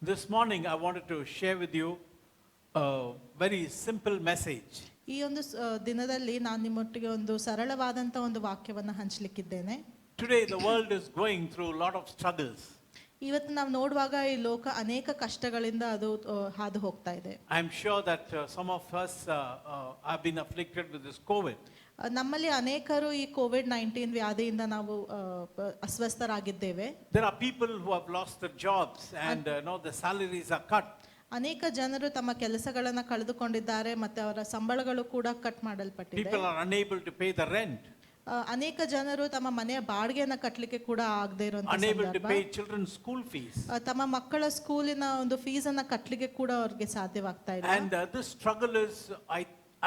This morning, I wanted to share with you a very simple message. ಈ ಒಂದು ದಿನದಲ್ಲಿ ನಾನು ನಿಮ್ಮೊಟ್ಟಿಗೆ ಒಂದು ಸರಳವಾದಂತ ಒಂದು ವಾಕ್ಯವನ್ನು ಹಂಚಲಿಕ್ಕಿದ್ದೇನೆ. Today, the world is going through a lot of struggles. ಇವತ್ತು ನಾವು ನೋಡುವಾಗ ಈ ಲೋಕ ಅನೇಕ ಕಷ್ಟಗಳಿಂದ ಅದು ಹಾದು ಹೋಗ್ತಾ ಇದೆ. I am sure that some of us have been afflicted with this COVID. ನಮ್ಮಲ್ಲಿ ಅನೇಕರು ಈ ಕೋವಿಡ್-19 ವ್ಯಾಧಿಯಿಂದ ನಾವು ಅಸ್ವಸ್ಥರಾಗಿದ್ದೇವೆ. There are people who have lost their jobs and the salaries are cut. ಅನೇಕ ಜನರು ತಮ್ಮ ಕೆಲಸಗಳನ್ನು ಕಳೆದುಕೊಂಡಿದ್ದಾರೆ ಮತ್ತೆ ಅವರ ಸಂಬಳಗಳು ಕೂಡ ಕಟ್ ಮಾಡಲ್ಪಟ್ಟಿದೆ. People are unable to pay the rent. ಅನೇಕ ಜನರು ತಮ್ಮ ಮನೆಯ ಬಾಡಿಗೆಯನ್ನು ಕಟ್ಟಲಿಕ್ಕೆ ಕೂಡ ಆಗದೆ ಇರುವಂತ unable to pay children's school fees. ತಮ್ಮ ಮಕ್ಕಳ ಸ್ಕೂಲಿನ ಒಂದು ಫೀಸ್ ಅನ್ನು ಕಟ್ಟಲಿಕ್ಕೆ ಕೂಡ ಅವರಿಗೆ ಸಾಧ್ಯವಾಗ್ತಾ ಇಲ್ಲ. And this struggle is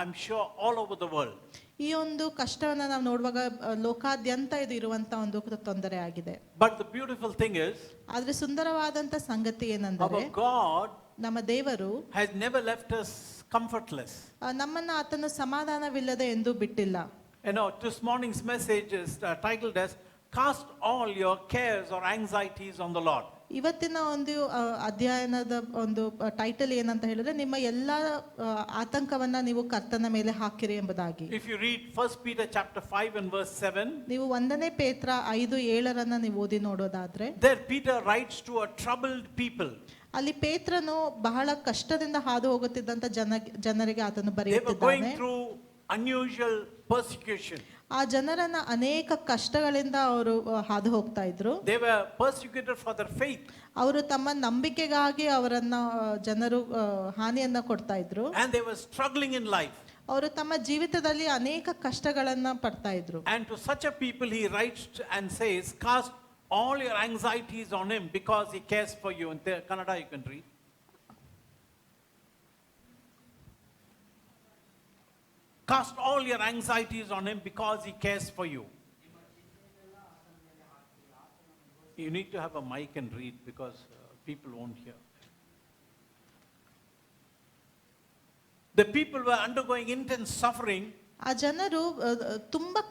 I'm sure all over the world. ಈ ಒಂದು ಕಷ್ಟವನ್ನ ನಾವು ನೋಡುವಾಗ ಲೋಕಾದ್ಯಂತ ಇದು ಇರುವಂತ ಒಂದು ತೊಂದರೆ ಆಗಿದೆ. But the beautiful thing is, ಆದ್ರೆ ಸುಂದರವಾದಂತ ಸಂಗತಿ ಏನಂದ್ರೆ, our God ನಮ್ಮ ದೇವರು has never left us comfortless. ನಮ್ಮನ್ನ ಆತನು ಸಮಾಧಾನವಿಲ್ಲದೆ ಎಂದೂ ಬಿಟ್ಟಿಲ್ಲ. This morning's message is titled as Cast All Your Cares or Anxieties on the Lord. ಇವತ್ತಿನ ಒಂದು ಅಧ್ಯಯನದ ಒಂದು ಟೈಟಲ್ ಏನಂತ ಹೇಳಿದ್ರೆ, ನಿಮ್ಮ ಎಲ್ಲ ಆತಂಕವನ್ನ ನೀವು ಕರ್ತನ ಮೇಲೆ ಹಾಕಿರಿ ಎಂಬುದಾಗಿ. If you read 1 Peter chapter 5 and verse 7, ನೀವು 1ನೇ ಪೇತ್ರ 5:7 ನೀವು ಓದಿ ನೋಡೋದಾದ್ರೆ, there Peter writes to a troubled people. ಅಲ್ಲಿ ಪೇತ್ರನು ಬಹಳ ಕಷ್ಟದಿಂದ ಹಾದು ಹೋಗುತ್ತಿದ್ದಂತ ಜನರಿಗೆ ಆತನು ಬರೆಯುತ್ತಿದ್ದಾನೆ. They were going ಬರೆಯುತ್ತಿದ್ದಾನೆ. through unusual persecution. ಆ ಜನರನ್ನ ಅನೇಕ ಕಷ್ಟಗಳಿಂದ ಅವರು ಹಾದು ಹೋಗ್ತಾ ಇದ್ರು. They were persecuted for their faith. ಅವರು ತಮ್ಮ ನಂಬಿಕೆಗಾಗಿ ಅವರನ್ನ ಜನರು ಹಾನಿಯನ್ನ ಕೊಡ್ತಾ ಇದ್ರು. And they were struggling in life. ಅವರು ತಮ್ಮ ಜೀವಿತದಲ್ಲಿ ಅನೇಕ ಕಷ್ಟಗಳನ್ನ ಪಡ್ತಾ ಇದ್ರು. And to such a people he writes and says, cast all your anxieties on him because he cares for you. In Kannada you can read. Cast all your anxieties on him because he cares for you. You need to have a mic and read because people won't hear. The people were undergoing intense suffering. ಆ ಜನರು ತುಂಬಾ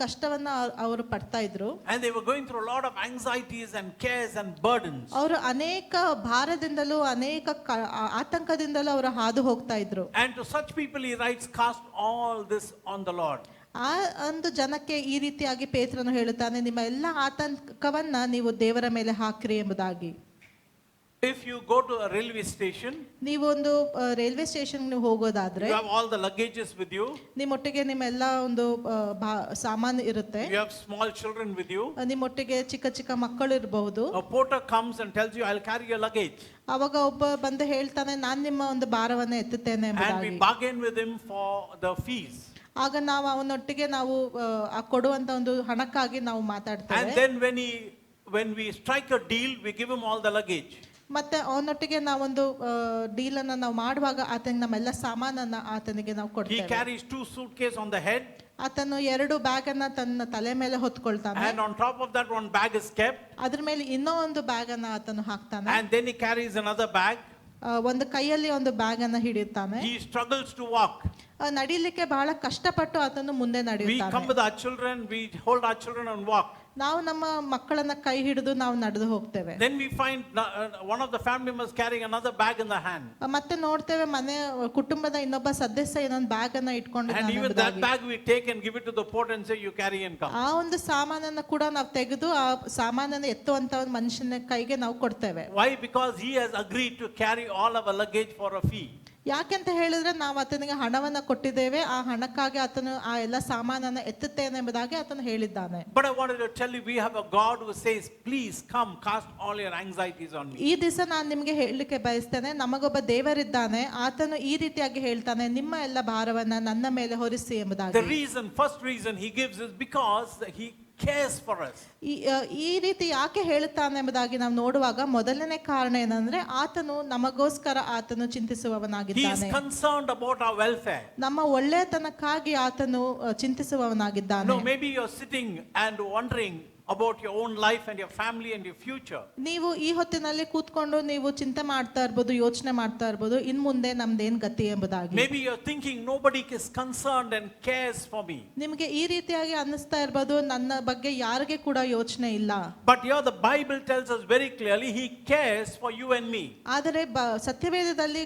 ಕಷ್ಟವನ್ನ ಅವರು ಪಡ್ತಾ ಇದ್ರು. And they were going through a lot of anxieties and cares and burdens. ಅವರು ಅನೇಕ ಭಾರದಿಂದಲೂ ಅನೇಕ ಆತಂಕದಿಂದಲೂ ಅವರು ಹಾದು ಹೋಗ್ತಾ ಇದ್ರು. And to such people he writes, cast all this on the Lord. ಆ ಒಂದು ಜನಕ್ಕೆ ಈ ರೀತಿಯಾಗಿ ಪೇತ್ರನು ಹೇಳುತ್ತಾನೆ, ನಿಮ್ಮ ಎಲ್ಲ ಆತಂಕವನ್ನ ನೀವು ದೇವರ ಮೇಲೆ ಹಾಕ್ರಿ ಎಂಬುದಾಗಿ. If you go to a railway station, ನೀವು ಒಂದು ರೈಲ್ವೆ ಸ್ಟೇಷನ್ ಹೋಗೋದಾದ್ರೆ, you have all the luggages with you. ನಿಮ್ಮೊಟ್ಟಿಗೆ ನಿಮ್ಮ ಎಲ್ಲ ಒಂದು ಸಾಮಾನು ಇರುತ್ತೆ. You have small children with you. ನಿಮ್ಮೊಟ್ಟಿಗೆ ಚಿಕ್ಕ ಚಿಕ್ಕ ಮಕ್ಕಳು ಇರಬಹುದು. A porter comes and tells you, I'll carry your luggage. ಅವಾಗ ಒಬ್ಬ ಬಂದು ಹೇಳ್ತಾನೆ, ನಾನು ನಿಮ್ಮ ಒಂದು ಭಾರವನ್ನ ಎತ್ತುತ್ತೇನೆ ಎಂಬುದಾಗಿ. And we bargain with him for the fees. ಆಗ ನಾವು ಅವನೊಟ್ಟಿಗೆ ನಾವು ಕೊಡುವಂತ ಒಂದು ಹಣಕ್ಕಾಗಿ ನಾವು ಮಾತಾಡ್ತೇವೆ. And then when we strike a deal, we give him all the luggage. ಮತ್ತೆ ಅವನೊಟ್ಟಿಗೆ ನಾವೊಂದು ಡೀಲ್ ಅನ್ನ ನಾವು ಮಾಡುವಾಗ ಆತನಿಗೆ ನಮ್ಮೆಲ್ಲ ಸಾಮಾನನ್ನ ಆತನಿಗೆ ನಾವು ಕೊಡ್ತೇವೆ. He carries 2 suitcases on the head. ಆತನು 2 ಬ್ಯಾಗ್ ಅನ್ನ ತನ್ನ ತಲೆ ಮೇಲೆ ಹೊತ್ಕೊಳ್ತಾನೆ. And on top of that one bag is kept. ಅದ್ರ ಮೇಲೆ ಇನ್ನೂ ಒಂದು ಬ್ಯಾಗ್ ಅನ್ನ ಆತನು ಹಾಕ್ತಾನೆ. And then he carries another bag. ಒಂದು ಕೈಯಲ್ಲಿ ಒಂದು ಬ್ಯಾಗ್ ಅನ್ನ ಹಿಡಿಯುತ್ತಾನೆ. He struggles to walk. ನಡಿಲಿಕ್ಕೆ ಬಹಳ ಕಷ್ಟಪಟ್ಟು ಆತನು ಮುಂದೆ ನಡೆಯುತ್ತಾನೆ. We come with our children, we hold our children and walk. ನಾವು ನಮ್ಮ ಮಕ್ಕಳನ್ನ ಕೈ ಹಿಡಿದು ನಾವು ನಡೆದು ಹೋಗ್ತೇವೆ. Then we find one of the family members carrying another bag in the hand. ಮತ್ತೆ ನೋಡ್ತೇವೆ ಮನೆ ಕುಟುಂಬದ ಇನ್ನೊಬ್ಬ ಸದಸ್ಯ ಇನ್ನೊಂದು ಬ್ಯಾಗ್ ಅನ್ನ ಇಟ್ಕೊಂಡಿದ್ದಾನೆ. And even that bag we take and give it to the porter and say, you carry and come. ಆ ಒಂದು ಸಾಮಾನನ್ನ ಕೂಡ ನಾವು ತೆಗೆದು ಆ ಸಾಮಾನನ್ನ ಎತ್ತುವಂತ ಒಂದು ಮನುಷ್ಯನ ಕೈಗೆ ನಾವು ಕೊಡ್ತೇವೆ. Why? Because he has agreed to carry all our luggage for a fee. ಯಾಕೆಂತ ಹೇಳಿದ್ರೆ ನಾವು ಆತನಿಗೆ ಹಣವನ್ನ ಕೊಟ್ಟಿದ್ದೇವೆ, ಆ ಹಣಕ್ಕಾಗಿ ಆತನು ಆ ಎಲ್ಲ ಸಾಮಾನನ್ನ ಎತ್ತುತ್ತೇನೆ ಎಂಬುದಾಗಿ ಆತನು ಹೇಳಿದ್ದಾನೆ. But I wanted to tell you, we have a God who says, please come, cast all your anxieties on me. ಈ ದಿವಸ ನಾನು ನಿಮಗೆ ಹೇಳಲಿಕ್ಕೆ ಬಯಸ್ತೇನೆ, ನಮಗೊಬ್ಬ ದೇವರಿದ್ದಾನೆ, ಆತನು ಈ ರೀತಿಯಾಗಿ ಹೇಳ್ತಾನೆ, ನಿಮ್ಮ ಎಲ್ಲ ಭಾರವನ್ನ ನನ್ನ ಮೇಲೆ ಹೊರಿಸಿ ಎಂಬುದಾಗಿ. The first reason he gives is because he cares for us. ಈ ರೀತಿ ಯಾಕೆ ಹೇಳುತ್ತಾನೆ ಎಂಬುದಾಗಿ ನಾವು ನೋಡುವಾಗ ಮೊದಲನೇ ಕಾರಣ ಏನಂದ್ರೆ, ಆತನು ನಮಗೋಸ್ಕರ ಆತನು ಚಿಂತಿಸುವವನಾಗಿದ್ದಾನೆ. He is concerned about our welfare. ನಮ್ಮ ಒಳ್ಳೆಯತನಕ್ಕಾಗಿ ಆತನು ಚಿಂತಿಸುವವನಾಗಿದ್ದಾನೆ. No, maybe you're sitting and wondering, about your own life and your family and your future. ನೀವು ಈ ಹೊತ್ತಿನಲ್ಲಿ ಕೂತ್ಕೊಂಡು ನೀವು ಚಿಂತೆ ಮಾಡ್ತಾ ಇರ್ಬೋದು, ಯೋಚನೆ ಮಾಡ್ತಾ ಇರ್ಬೋದು, ಇನ್ ಮುಂದೆ ನಮ್ದೇನ್ ಗತಿ ಎಂಬುದಾಗಿ. Maybe you're thinking nobody is concerned and cares for me. ನಿಮಗೆ ಈ ರೀತಿಯಾಗಿ ಅನ್ನಿಸ್ತಾ ಇರ್ಬೋದು, ನನ್ನ ಬಗ್ಗೆ ಯಾರಿಗೆ ಕೂಡ ಯೋಚನೆ ಇಲ್ಲ. But here the Bible tells us very clearly he cares for you and me. ಆದರೆ ಸತ್ಯವೇದದಲ್ಲಿ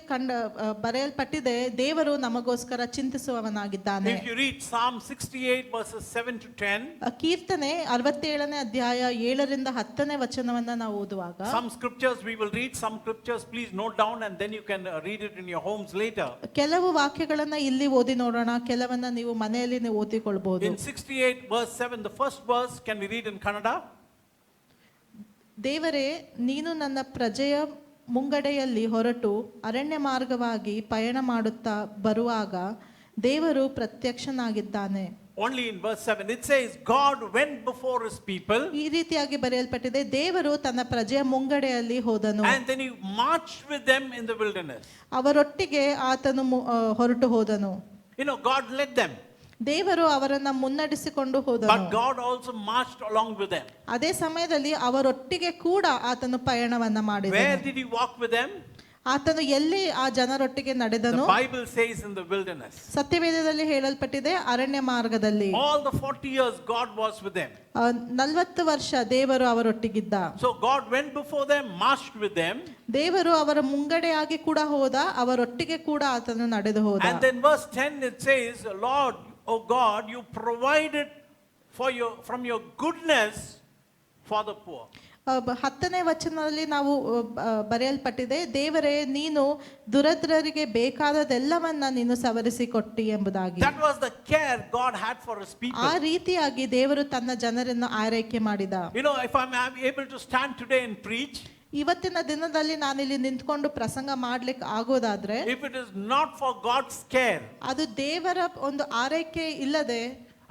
ಬರೆಯಲ್ಪಟ್ಟಿದೆ, ದೇವರು ನಮಗೋಸ್ಕರ ಚಿಂತಿಸುವವನಾಗಿದ್ದಾನೆ. If you read Psalm 68 verses 7 to 10, ಕೀರ್ತನೆ 67ನೇ ಅಧ್ಯಾಯ 7ರಿಂದ 10ನೇ ವಚನವನ್ನ ನಾವು ಓದುವಾಗ, some scriptures we will read, some scriptures please note down and then you can read it in your homes later. ಕೆಲವು ವಾಕ್ಯಗಳನ್ನ ಇಲ್ಲಿ ಓದಿ ನೋಡೋಣ, ಕೆಲವನ್ನ ನೀವು ಮನೆಯಲ್ಲಿ ನೀವು ಓದಿಕೊಳ್ಳಬಹುದು. In 68 verse 7, the first verse, can we read in Kannada? ದೇವರೇ, ನೀನು ನನ್ನ ಪ್ರಜೆಯ ಮುಂಗಡೆಯಲ್ಲಿ ಹೊರಟು ಅರಣ್ಯ ಮಾರ್ಗವಾಗಿ ಪಯಣ ಮಾಡುತ್ತಾ ಬರುವಾಗ ದೇವರು ಪ್ರತ್ಯಕ್ಷನಾಗಿದ್ದಾನೆ. Only in verse 7 it says God went before his people. ಈ ರೀತಿಯಾಗಿ ಬರೆಯಲ್ಪಟ್ಟಿದೆ, ದೇವರು ತನ್ನ ಪ್ರಜೆಯ ಮುಂಗಡೆಯಲ್ಲಿ ಹೋದನು. And then he marched with them in the wilderness. ಅವರೊಟ್ಟಿಗೆ ಆತನು ಹೊರಟು ಹೋದನು. You know, God led them. ದೇವರು ಅವರನ್ನ ಮುನ್ನಡೆಸಿಕೊಂಡು ಹೋದನು. But God also marched along with them. ಅದೇ ಸಮಯದಲ್ಲಿ ಅವರೊಟ್ಟಿಗೆ ಕೂಡ ಆತನು ಪಯಣವನ್ನ ಮಾಡಿದನು. Where did he walk with them? ಆತನು ಎಲ್ಲಿ ಆ ಜನರೊಟ್ಟಿಗೆ ನಡೆದನು? The Bible says in the wilderness. ಸತ್ಯವೇದದಲ್ಲಿ ಹೇಳಲ್ಪಟ್ಟಿದೆ, ಅರಣ್ಯ ಮಾರ್ಗದಲ್ಲಿ. All the 40 years God was with them. 40 ವರ್ಷ ದೇವರು ಅವರೊಟ್ಟಿಗಿದ್ದ. So God went before them, marched with them. ದೇವರು ಅವರ ಮುಂಗಡೆಯಾಗಿ ಕೂಡ ಹೋದ, ಅವರೊಟ್ಟಿಗೆ ಕೂಡ ಆತನು ನಡೆದು ಹೋದ. And then verse 10 it says, Lord, oh God, you provided from your goodness for the poor. 10ನೇ ವಚನದಲ್ಲಿ ನಾವು ಬರೆಯಲ್ಪಟ್ಟಿದೆ, ದೇವರೇ ನೀನು ದುರದ್ರರಿಗೆ ಬೇಕಾದದೆಲ್ಲವನ್ನ ನೀನು ಸವರಿಸಿಕೊಟ್ಟಿ ಎಂಬುದಾಗಿ. That was the care God had for his people. ಆ ರೀತಿಯಾಗಿ ದೇವರು ತನ್ನ ಜನರನ್ನು ಆರೈಕೆ ಮಾಡಿದ. You know, if I'm able to stand today and preach, ಇವತ್ತಿನ ದಿನದಲ್ಲಿ ನಾನಿಲ್ಲಿ ನಿಂತ್ಕೊಂಡು ಪ್ರಸಂಗ ಮಾಡ್ಲಿಕ್ಕೆ ಆಗೋದಾದ್ರೆ, if it is not for God's care, ಅದು ದೇವರ ಒಂದು ಆರೈಕೆ ಇಲ್ಲದೆ,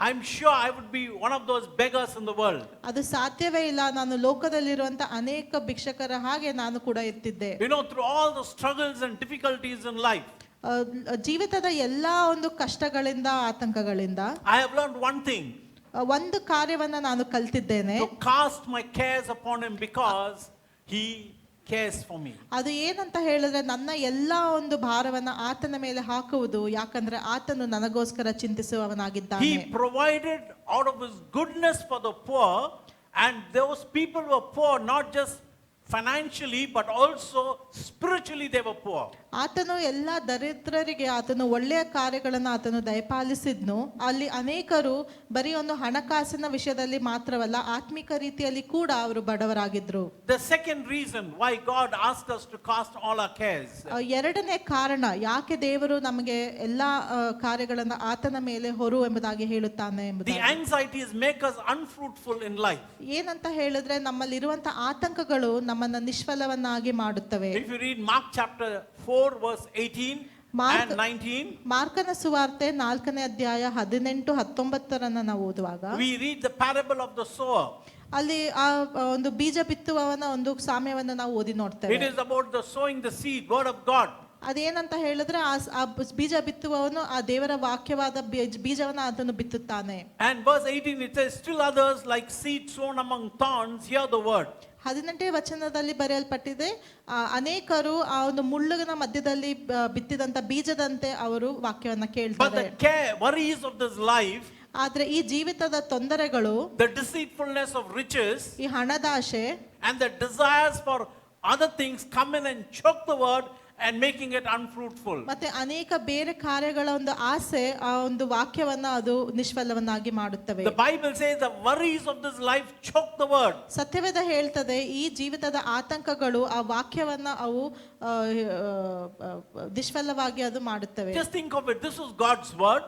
I'm sure I would be one of those beggars in the world. ಅದು ಸಾಧ್ಯವೇ ಇಲ್ಲ. ನಾನು ಲೋಕದಲ್ಲಿರುವಂತ ಅನೇಕ ಭಿಕ್ಷಕರ ಹಾಗೆ ನಾನು ಕೂಡ ಇರ್ತಿದ್ದೆ. You know, through all the struggles and difficulties in life, ಜೀವಿತದ ಎಲ್ಲಾ ಒಂದು ಕಷ್ಟಗಳಿಂದ, ಆತಂಕಗಳಿಂದ I have learned one thing. ಒಂದು ಕಾರ್ಯವನ್ನ ನಾನು ಕಲ್ತಿದ್ದೇನೆ, to cast my cares upon him because he cares for me. ಅದು ಏನಂತ ಹೇಳಿದ್ರೆ, ನನ್ನ ಎಲ್ಲಾ ಒಂದು ಭಾರವನ್ನ ಆತನ ಮೇಲೆ ಹಾಕುವುದು, ಯಾಕಂದ್ರೆ ಆತನು ನನಗೋಸ್ಕರ ಚಿಂತಿಸುವವನಾಗಿದ್ದಾನೆ. He provided out of his goodness for the poor, and those people were poor not just financially but also spiritually they were poor. ಆತನು ಎಲ್ಲ ದರಿದ್ರರಿಗೆ ಆತನು ಒಳ್ಳೆಯ ಕಾರ್ಯಗಳನ್ನು ಆತನು ದಯಪಾಲಿಸಿದ್ನು. ಅಲ್ಲಿ ಅನೇಕರು ಬರೀ ಒಂದು ಹಣಕಾಸಿನ ವಿಷಯದಲ್ಲಿ ಮಾತ್ರವಲ್ಲ, ಆತ್ಮಿಕ ರೀತಿಯಲ್ಲಿ ಕೂಡ ಅವರು ಬಡವರಾಗಿದ್ರು. The second reason why God asked us to cast all our cares, ಎರಡನೇ ಕಾರಣ ಯಾಕೆ ದೇವರು ನಮಗೆ ಎಲ್ಲಾ ಕಾರ್ಯಗಳನ್ನು ಆತನ ಮೇಲೆ ಹೊರು ಎಂಬುದಾಗಿ ಹೇಳುತ್ತಾನೆ ಎಂಬುದು, the anxieties make us unfruitful in life. ಏನಂತ ಹೇಳಿದ್ರೆ, ನಮ್ಮಲ್ಲಿರುವಂತಹ ಆತಂಕಗಳು ನಮ್ಮನ್ನ ನಿಷ್ಫಲವನ್ನಾಗಿ ಮಾಡುತ್ತವೆ. If you read Mark chapter 4 verse 18 and 19, ಮಾರ್ಕನ ಸುವಾರ್ತೆ 4ನೇ ಅಧ್ಯಾಯ 18-19 ನಾವು ಓದುವಾಗ, we read the parable of the sower. ಅಲ್ಲಿ ಆ ಒಂದು ಬೀಜ ಬಿತ್ತುವವನ ಒಂದು ಸಾಮ್ಯವನ್ನ ನಾವು ಓದಿ ನೋಡ್ತೇವೆ. It is about the sowing the seed, word of God. ಅದೇನಂತ ಹೇಳಿದ್ರೆ, ಆ ಬೀಜ ಬಿತ್ತುವವನು ಆ ದೇವರ ವಾಕ್ಯವಾದ ಬೀಜವನ್ನ ಅದನ್ನು ಬಿತ್ತುತ್ತಾನೆ. And verse 18 it says, still others like seed sown among thorns hear the word. 18ನೇ ವಚನದಲ್ಲಿ ಬರೆಯಲ್ಪಟ್ಟಿದೆ, ಅನೇಕರು ಆ ಒಂದು ಮುಳ್ಳುಗಳ ಮಧ್ಯದಲ್ಲಿ ಬಿತ್ತಿದಂತ ಬೀಜದಂತೆ ಅವರು ವಾಕ್ಯವನ್ನ ಕೇಳ್ತಾರೆ. But the worries of this life, ಆದ್ರೆ ಈ ಜೀವಿತದ ತೊಂದರೆಗಳು, the deceitfulness of riches, ಈ ಹಣದ ಆಶೆ and the desires for other things come in and choke the word and making it unfruitful. ಮತ್ತೆ ಅನೇಕ ಬೇರೆ ಕಾರ್ಯಗಳ ಒಂದು ಆಸೆ ಆ ಒಂದು ವಾಕ್ಯವನ್ನ ಅದು ನಿಷ್ಫಲವನ್ನಾಗಿ ಮಾಡುತ್ತವೆ. The Bible says the worries of this life choke the word. ಸತ್ಯವೇದ ಹೇಳ್ತದೆ, ಈ ಜೀವಿತದ ಆತಂಕಗಳು ಆ ವಾಕ್ಯವನ್ನ ಅವು ನಿಷ್ಫಲವಾಗಿ ಅದು ಮಾಡುತ್ತವೆ. Just think of it, this is God's word.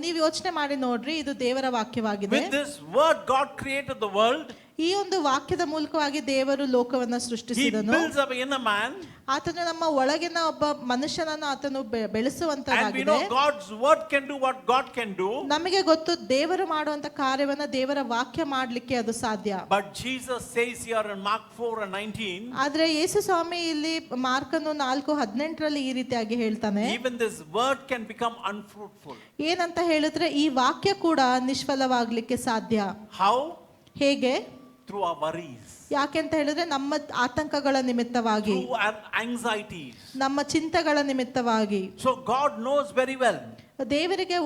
ನೀವು ಯೋಚನೆ ಮಾಡಿ ನೋಡ್ರಿ, ಇದು ದೇವರ ವಾಕ್ಯವಾಗಿದೆ. With this word God created the world. ಈ ಒಂದು ವಾಕ್ಯದ ಮೂಲಕವಾಗಿ ದೇವರು ಲೋಕವನ್ನ ಸೃಷ್ಟಿಸಿದನು. He builds up in a man. ಆತನು ನಮ್ಮ ಒಳಗಿನ ಒಬ್ಬ ಮನುಷ್ಯನನ್ನು ಆತನು ಬೆಳೆಸುವಂತವಾಗಿದೆ. And we know God's word can do what God can do. ನಮಗೆ ಗೊತ್ತು ದೇವರು ಮಾಡುವಂತ ಕಾರ್ಯವನ್ನ ದೇವರ ವಾಕ್ಯ ಮಾಡ್ಲಿಕ್ಕೆ ಅದು ಸಾಧ್ಯ. But Jesus says here in Mark 4:19, ಆದ್ರೆ ಯೇಸು ಸ್ವಾಮಿ ಇಲ್ಲಿ ಮಾರ್ಕನು 4:18 ಈ ರೀತಿಯಾಗಿ ಹೇಳ್ತಾನೆ, even this word can become unfruitful. ಏನಂತ ಹೇಳಿದ್ರೆ, ಈ ವಾಕ್ಯ ಕೂಡ ನಿಷ್ಫಲವಾಗ್ಲಿಕ್ಕೆ ಸಾಧ್ಯ. How? ಹೇಗೆ? through our worries, ಯಾಕೆಂತ ಹೇಳಿದ್ರೆ ನಮ್ಮ ಆತಂಕಗಳ ನಿಮಿತ್ತವಾಗಿ, through our anxieties. ನಮ್ಮ ಚಿಂತೆಗಳ ನಿಮಿತ್ತವಾಗಿ. So God knows very well. ದೇವರಿಗೆ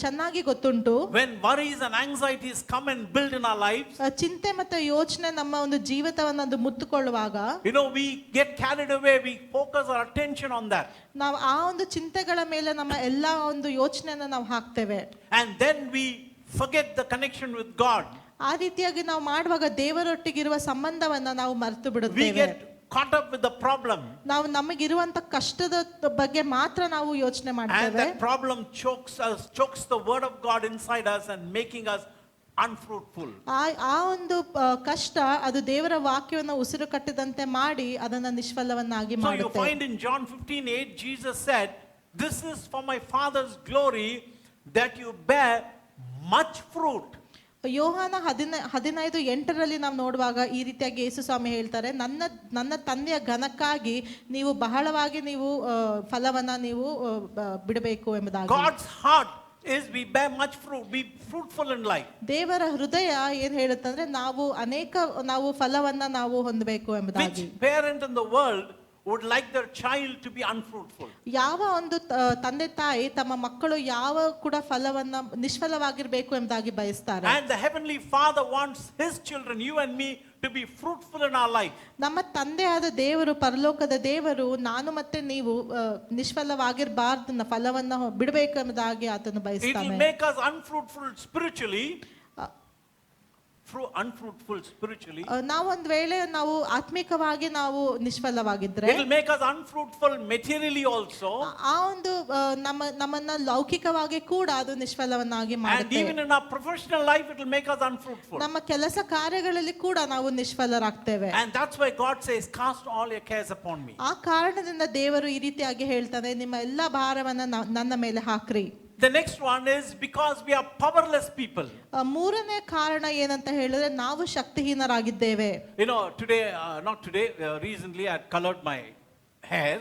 ಚೆನ್ನಾಗಿ ಗೊತ್ತುಂಟು, When worries and anxieties come and build in our lives, ಚಿಂತೆ ಮತ್ತು ಯೋಚನೆ ನಮ್ಮ ಒಂದು ಜೀವಿತವನ್ನು ಅದು ಮುತ್ತುಕೊಳ್ಳುವಾಗ, we get carried away, we focus our attention on that. ನಾವು ಆ ಒಂದು ಚಿಂತೆಗಳ ಮೇಲೆ ನಮ್ಮ ಎಲ್ಲಾ ಒಂದು ಯೋಚನೆಯನ್ನ ನಾವು ಹಾಕ್ತೇವೆ. And then we forget the connection with God. ಆ ರೀತಿಯಾಗಿ ನಾವು ಮಾಡುವಾಗ ದೇವರೊಟ್ಟಿಗಿರುವ ಸಂಬಂಧವನ್ನ ನಾವು ಮರೆತು We ಬಿಡುತ್ತೇವೆ. get caught up with the problem. ನಾವು ನಮಗಿರುವಂತ ಕಷ್ಟದ ಬಗ್ಗೆ ಮಾತ್ರ ನಾವು ಯೋಚನೆ And ಮಾಡ್ತೇವೆ. that problem chokes the word of God inside us and making us unfruitful. ಆ ಒಂದು ಕಷ್ಟ ಅದು ದೇವರ ವಾಕ್ಯವನ್ನು ಉಸಿರು ಕಟ್ಟಿದಂತೆ ಮಾಡಿ ಅದನ್ನ ನಿಷ್ಫಲವನ್ನಾಗಿ So you ಮಾಡುತ್ತೆ. find in John 15:8 Jesus said, "This is for my Father's glory that you bear much fruit." ಯೋಹಾನ 15:8 ನಾವು ನೋಡುವಾಗ ಈ ರೀತಿಯಾಗಿ ಯೇಸು ಸ್ವಾಮಿ ಹೇಳ್ತಾರೆ, ನನ್ನ ತಂದೆಯ ಘನಕ್ಕಾಗಿ ನೀವು ಬಹಳವಾಗಿ ನೀವು ಫಲವನ್ನ ನೀವು ಬಿಡಬೇಕು ಎಂಬುದಾಗಿ. God's heart is we bear much fruit, be fruitful in life. ದೇವರ ಹೃದಯ ಏನ್ ಹೇಳುತ್ತಂದ್ರೆ ನಾವು ಫಲವನ್ನ ನಾವು ಹೊಂದಬೇಕು ಎಂಬುದಾಗಿ. Which parent in the world would like their child to be unfruitful? ಯಾವ ಒಂದು ತಂದೆ ತಾಯಿ ತಮ್ಮ ಮಕ್ಕಳು ಯಾವ ಕೂಡ ಫಲವನ್ನ ನಿಷ್ಫಲವಾಗಿರಬೇಕು ಎಂಬುದಾಗಿ ಬಯಸ್ತಾರೆ. And the heavenly Father wants his children, you and me, to be fruitful in our life. ನಮ್ಮ ತಂದೆಯಾದ ದೇವರು, ಪರಲೋಕದ ದೇವರು, ನಾನು ಮತ್ತೆ ನೀವು ನಿಷ್ಫಲವಾಗಿರಬಾರ್ದು, ಫಲವನ್ನ ಬಿಡಬೇಕು ಎಂಬುದಾಗಿ ಆತನು It ಬಯಸ್ತಾನೆ. will make us unfruitful spiritually. ನಾವು ಒಂದ್ ವೇಳೆ ನಾವು ಆತ್ಮಿಕವಾಗಿ ನಾವು ನಿಷ್ಫಲವಾಗಿದ್ರೆ, it will make us unfruitful materially also. ಆ ಒಂದು ನಮ್ಮನ್ನ ಲೌಕಿಕವಾಗಿ ಕೂಡ ಅದು ನಿಷ್ಫಲವನ್ನಾಗಿ And ಮಾಡುತ್ತೆ. even in our professional life it will make us unfruitful. ನಮ್ಮ ಕೆಲಸ ಕಾರ್ಯಗಳಲ್ಲಿ ಕೂಡ ನಾವು ನಿಷ್ಫಲರಾಗ್ತೇವೆ. And that's why God says, "Cast all your cares upon me." ಆ ಕಾರಣದಿಂದ ದೇವರು ಈ ರೀತಿಯಾಗಿ ಹೇಳ್ತಾನೆ, ನಿಮ್ಮ ಎಲ್ಲ ಭಾರವನ್ನ ನನ್ನ ಮೇಲೆ ಹಾಕ್ರಿ. The next one is because we are powerless people. ಮೂರನೇ ಕಾರಣ ಏನಂತ ಹೇಳಿದ್ರೆ ನಾವು ಶಕ್ತಿಹೀನರಾಗಿದ್ದೇವೆ. Recently I had colored my hair.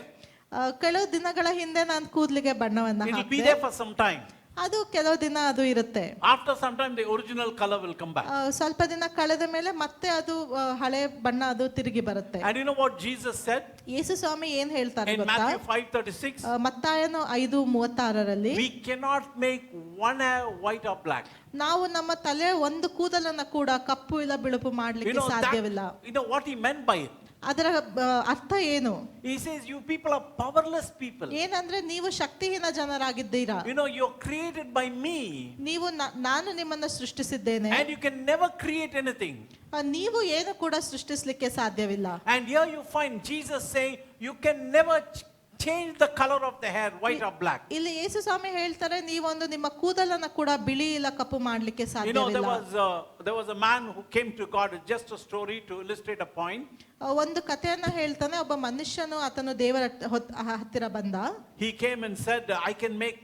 ಕೆಲವು ದಿನಗಳ ಹಿಂದೆ ನಾನು ಕೂದಲಿಗೆ ಬಣ್ಣವನ್ನ It will be ಹಾಕಿದೆ. there for some time. ಅದು ಕೆಲವು ದಿನ ಅದು ಇರುತ್ತೆ. After some time the original color will come back. ಸ್ವಲ್ಪ ದಿನ ಕಳೆದ ಮೇಲೆ ಮತ್ತೆ ಅದು ಹಳೆ ಬಣ್ಣ ಅದು ತಿರುಗಿ ಬರುತ್ತೆ. And you know what Jesus said? ಯೇಸು ಸ್ವಾಮಿ ಏನ್ ಹೇಳ್ತಾರೆ In ಗೊತ್ತಾ? Matthew 5:36, ಮತ್ತಾಯನು 5:36 we cannot make one hair white or black. ನಾವು ನಮ್ಮ ತಲೆ ಒಂದು ಕೂದಲನ್ನ ಕೂಡ ಕಪ್ಪು ಇಲ್ಲ ಬಿಳುಪು ಮಾಡ್ಲಿಕ್ಕೆ ಸಾಧ್ಯವಿಲ್ಲ. You know what he meant by it? ಅದರ ಅರ್ಥ ಏನು? He says you people are powerless people. ಏನಂದ್ರೆ ನೀವು ಶಕ್ತಿಹೀನ ಜನರಾಗಿದ್ದೀರಾ. You're created by me. ನೀವು ನಾನು ನಿಮ್ಮನ್ನ ಸೃಷ್ಟಿಸಿದ್ದೇನೆ. And you can never create anything. ನೀವು ಏನು ಕೂಡ ಸೃಷ್ಟಿಸಲಿಕ್ಕೆ ಸಾಧ್ಯವಿಲ್ಲ. And here you find Jesus saying you can never change the color of the hair white or black. ಇಲ್ಲಿ ಯೇಸು ಸ್ವಾಮಿ ಹೇಳ್ತಾರೆ, ನೀವೊಂದು ನಿಮ್ಮ ಕೂದಲನ್ನ ಕೂಡ ಬಿಳಿ ಇಲ್ಲ ಕಪ್ಪು ಮಾಡ್ಲಿಕ್ಕೆ ಸಾಧ್ಯವಿಲ್ಲ. There was a man who came to God, just a story to illustrate a point. ಒಂದು ಕಥೆಯನ್ನ ಹೇಳ್ತಾನೆ. ಒಬ್ಬ ಮನುಷ್ಯನು ಆತನು ದೇವರ ಹತ್ತಿರ ಬಂದ. He came and said, "I can make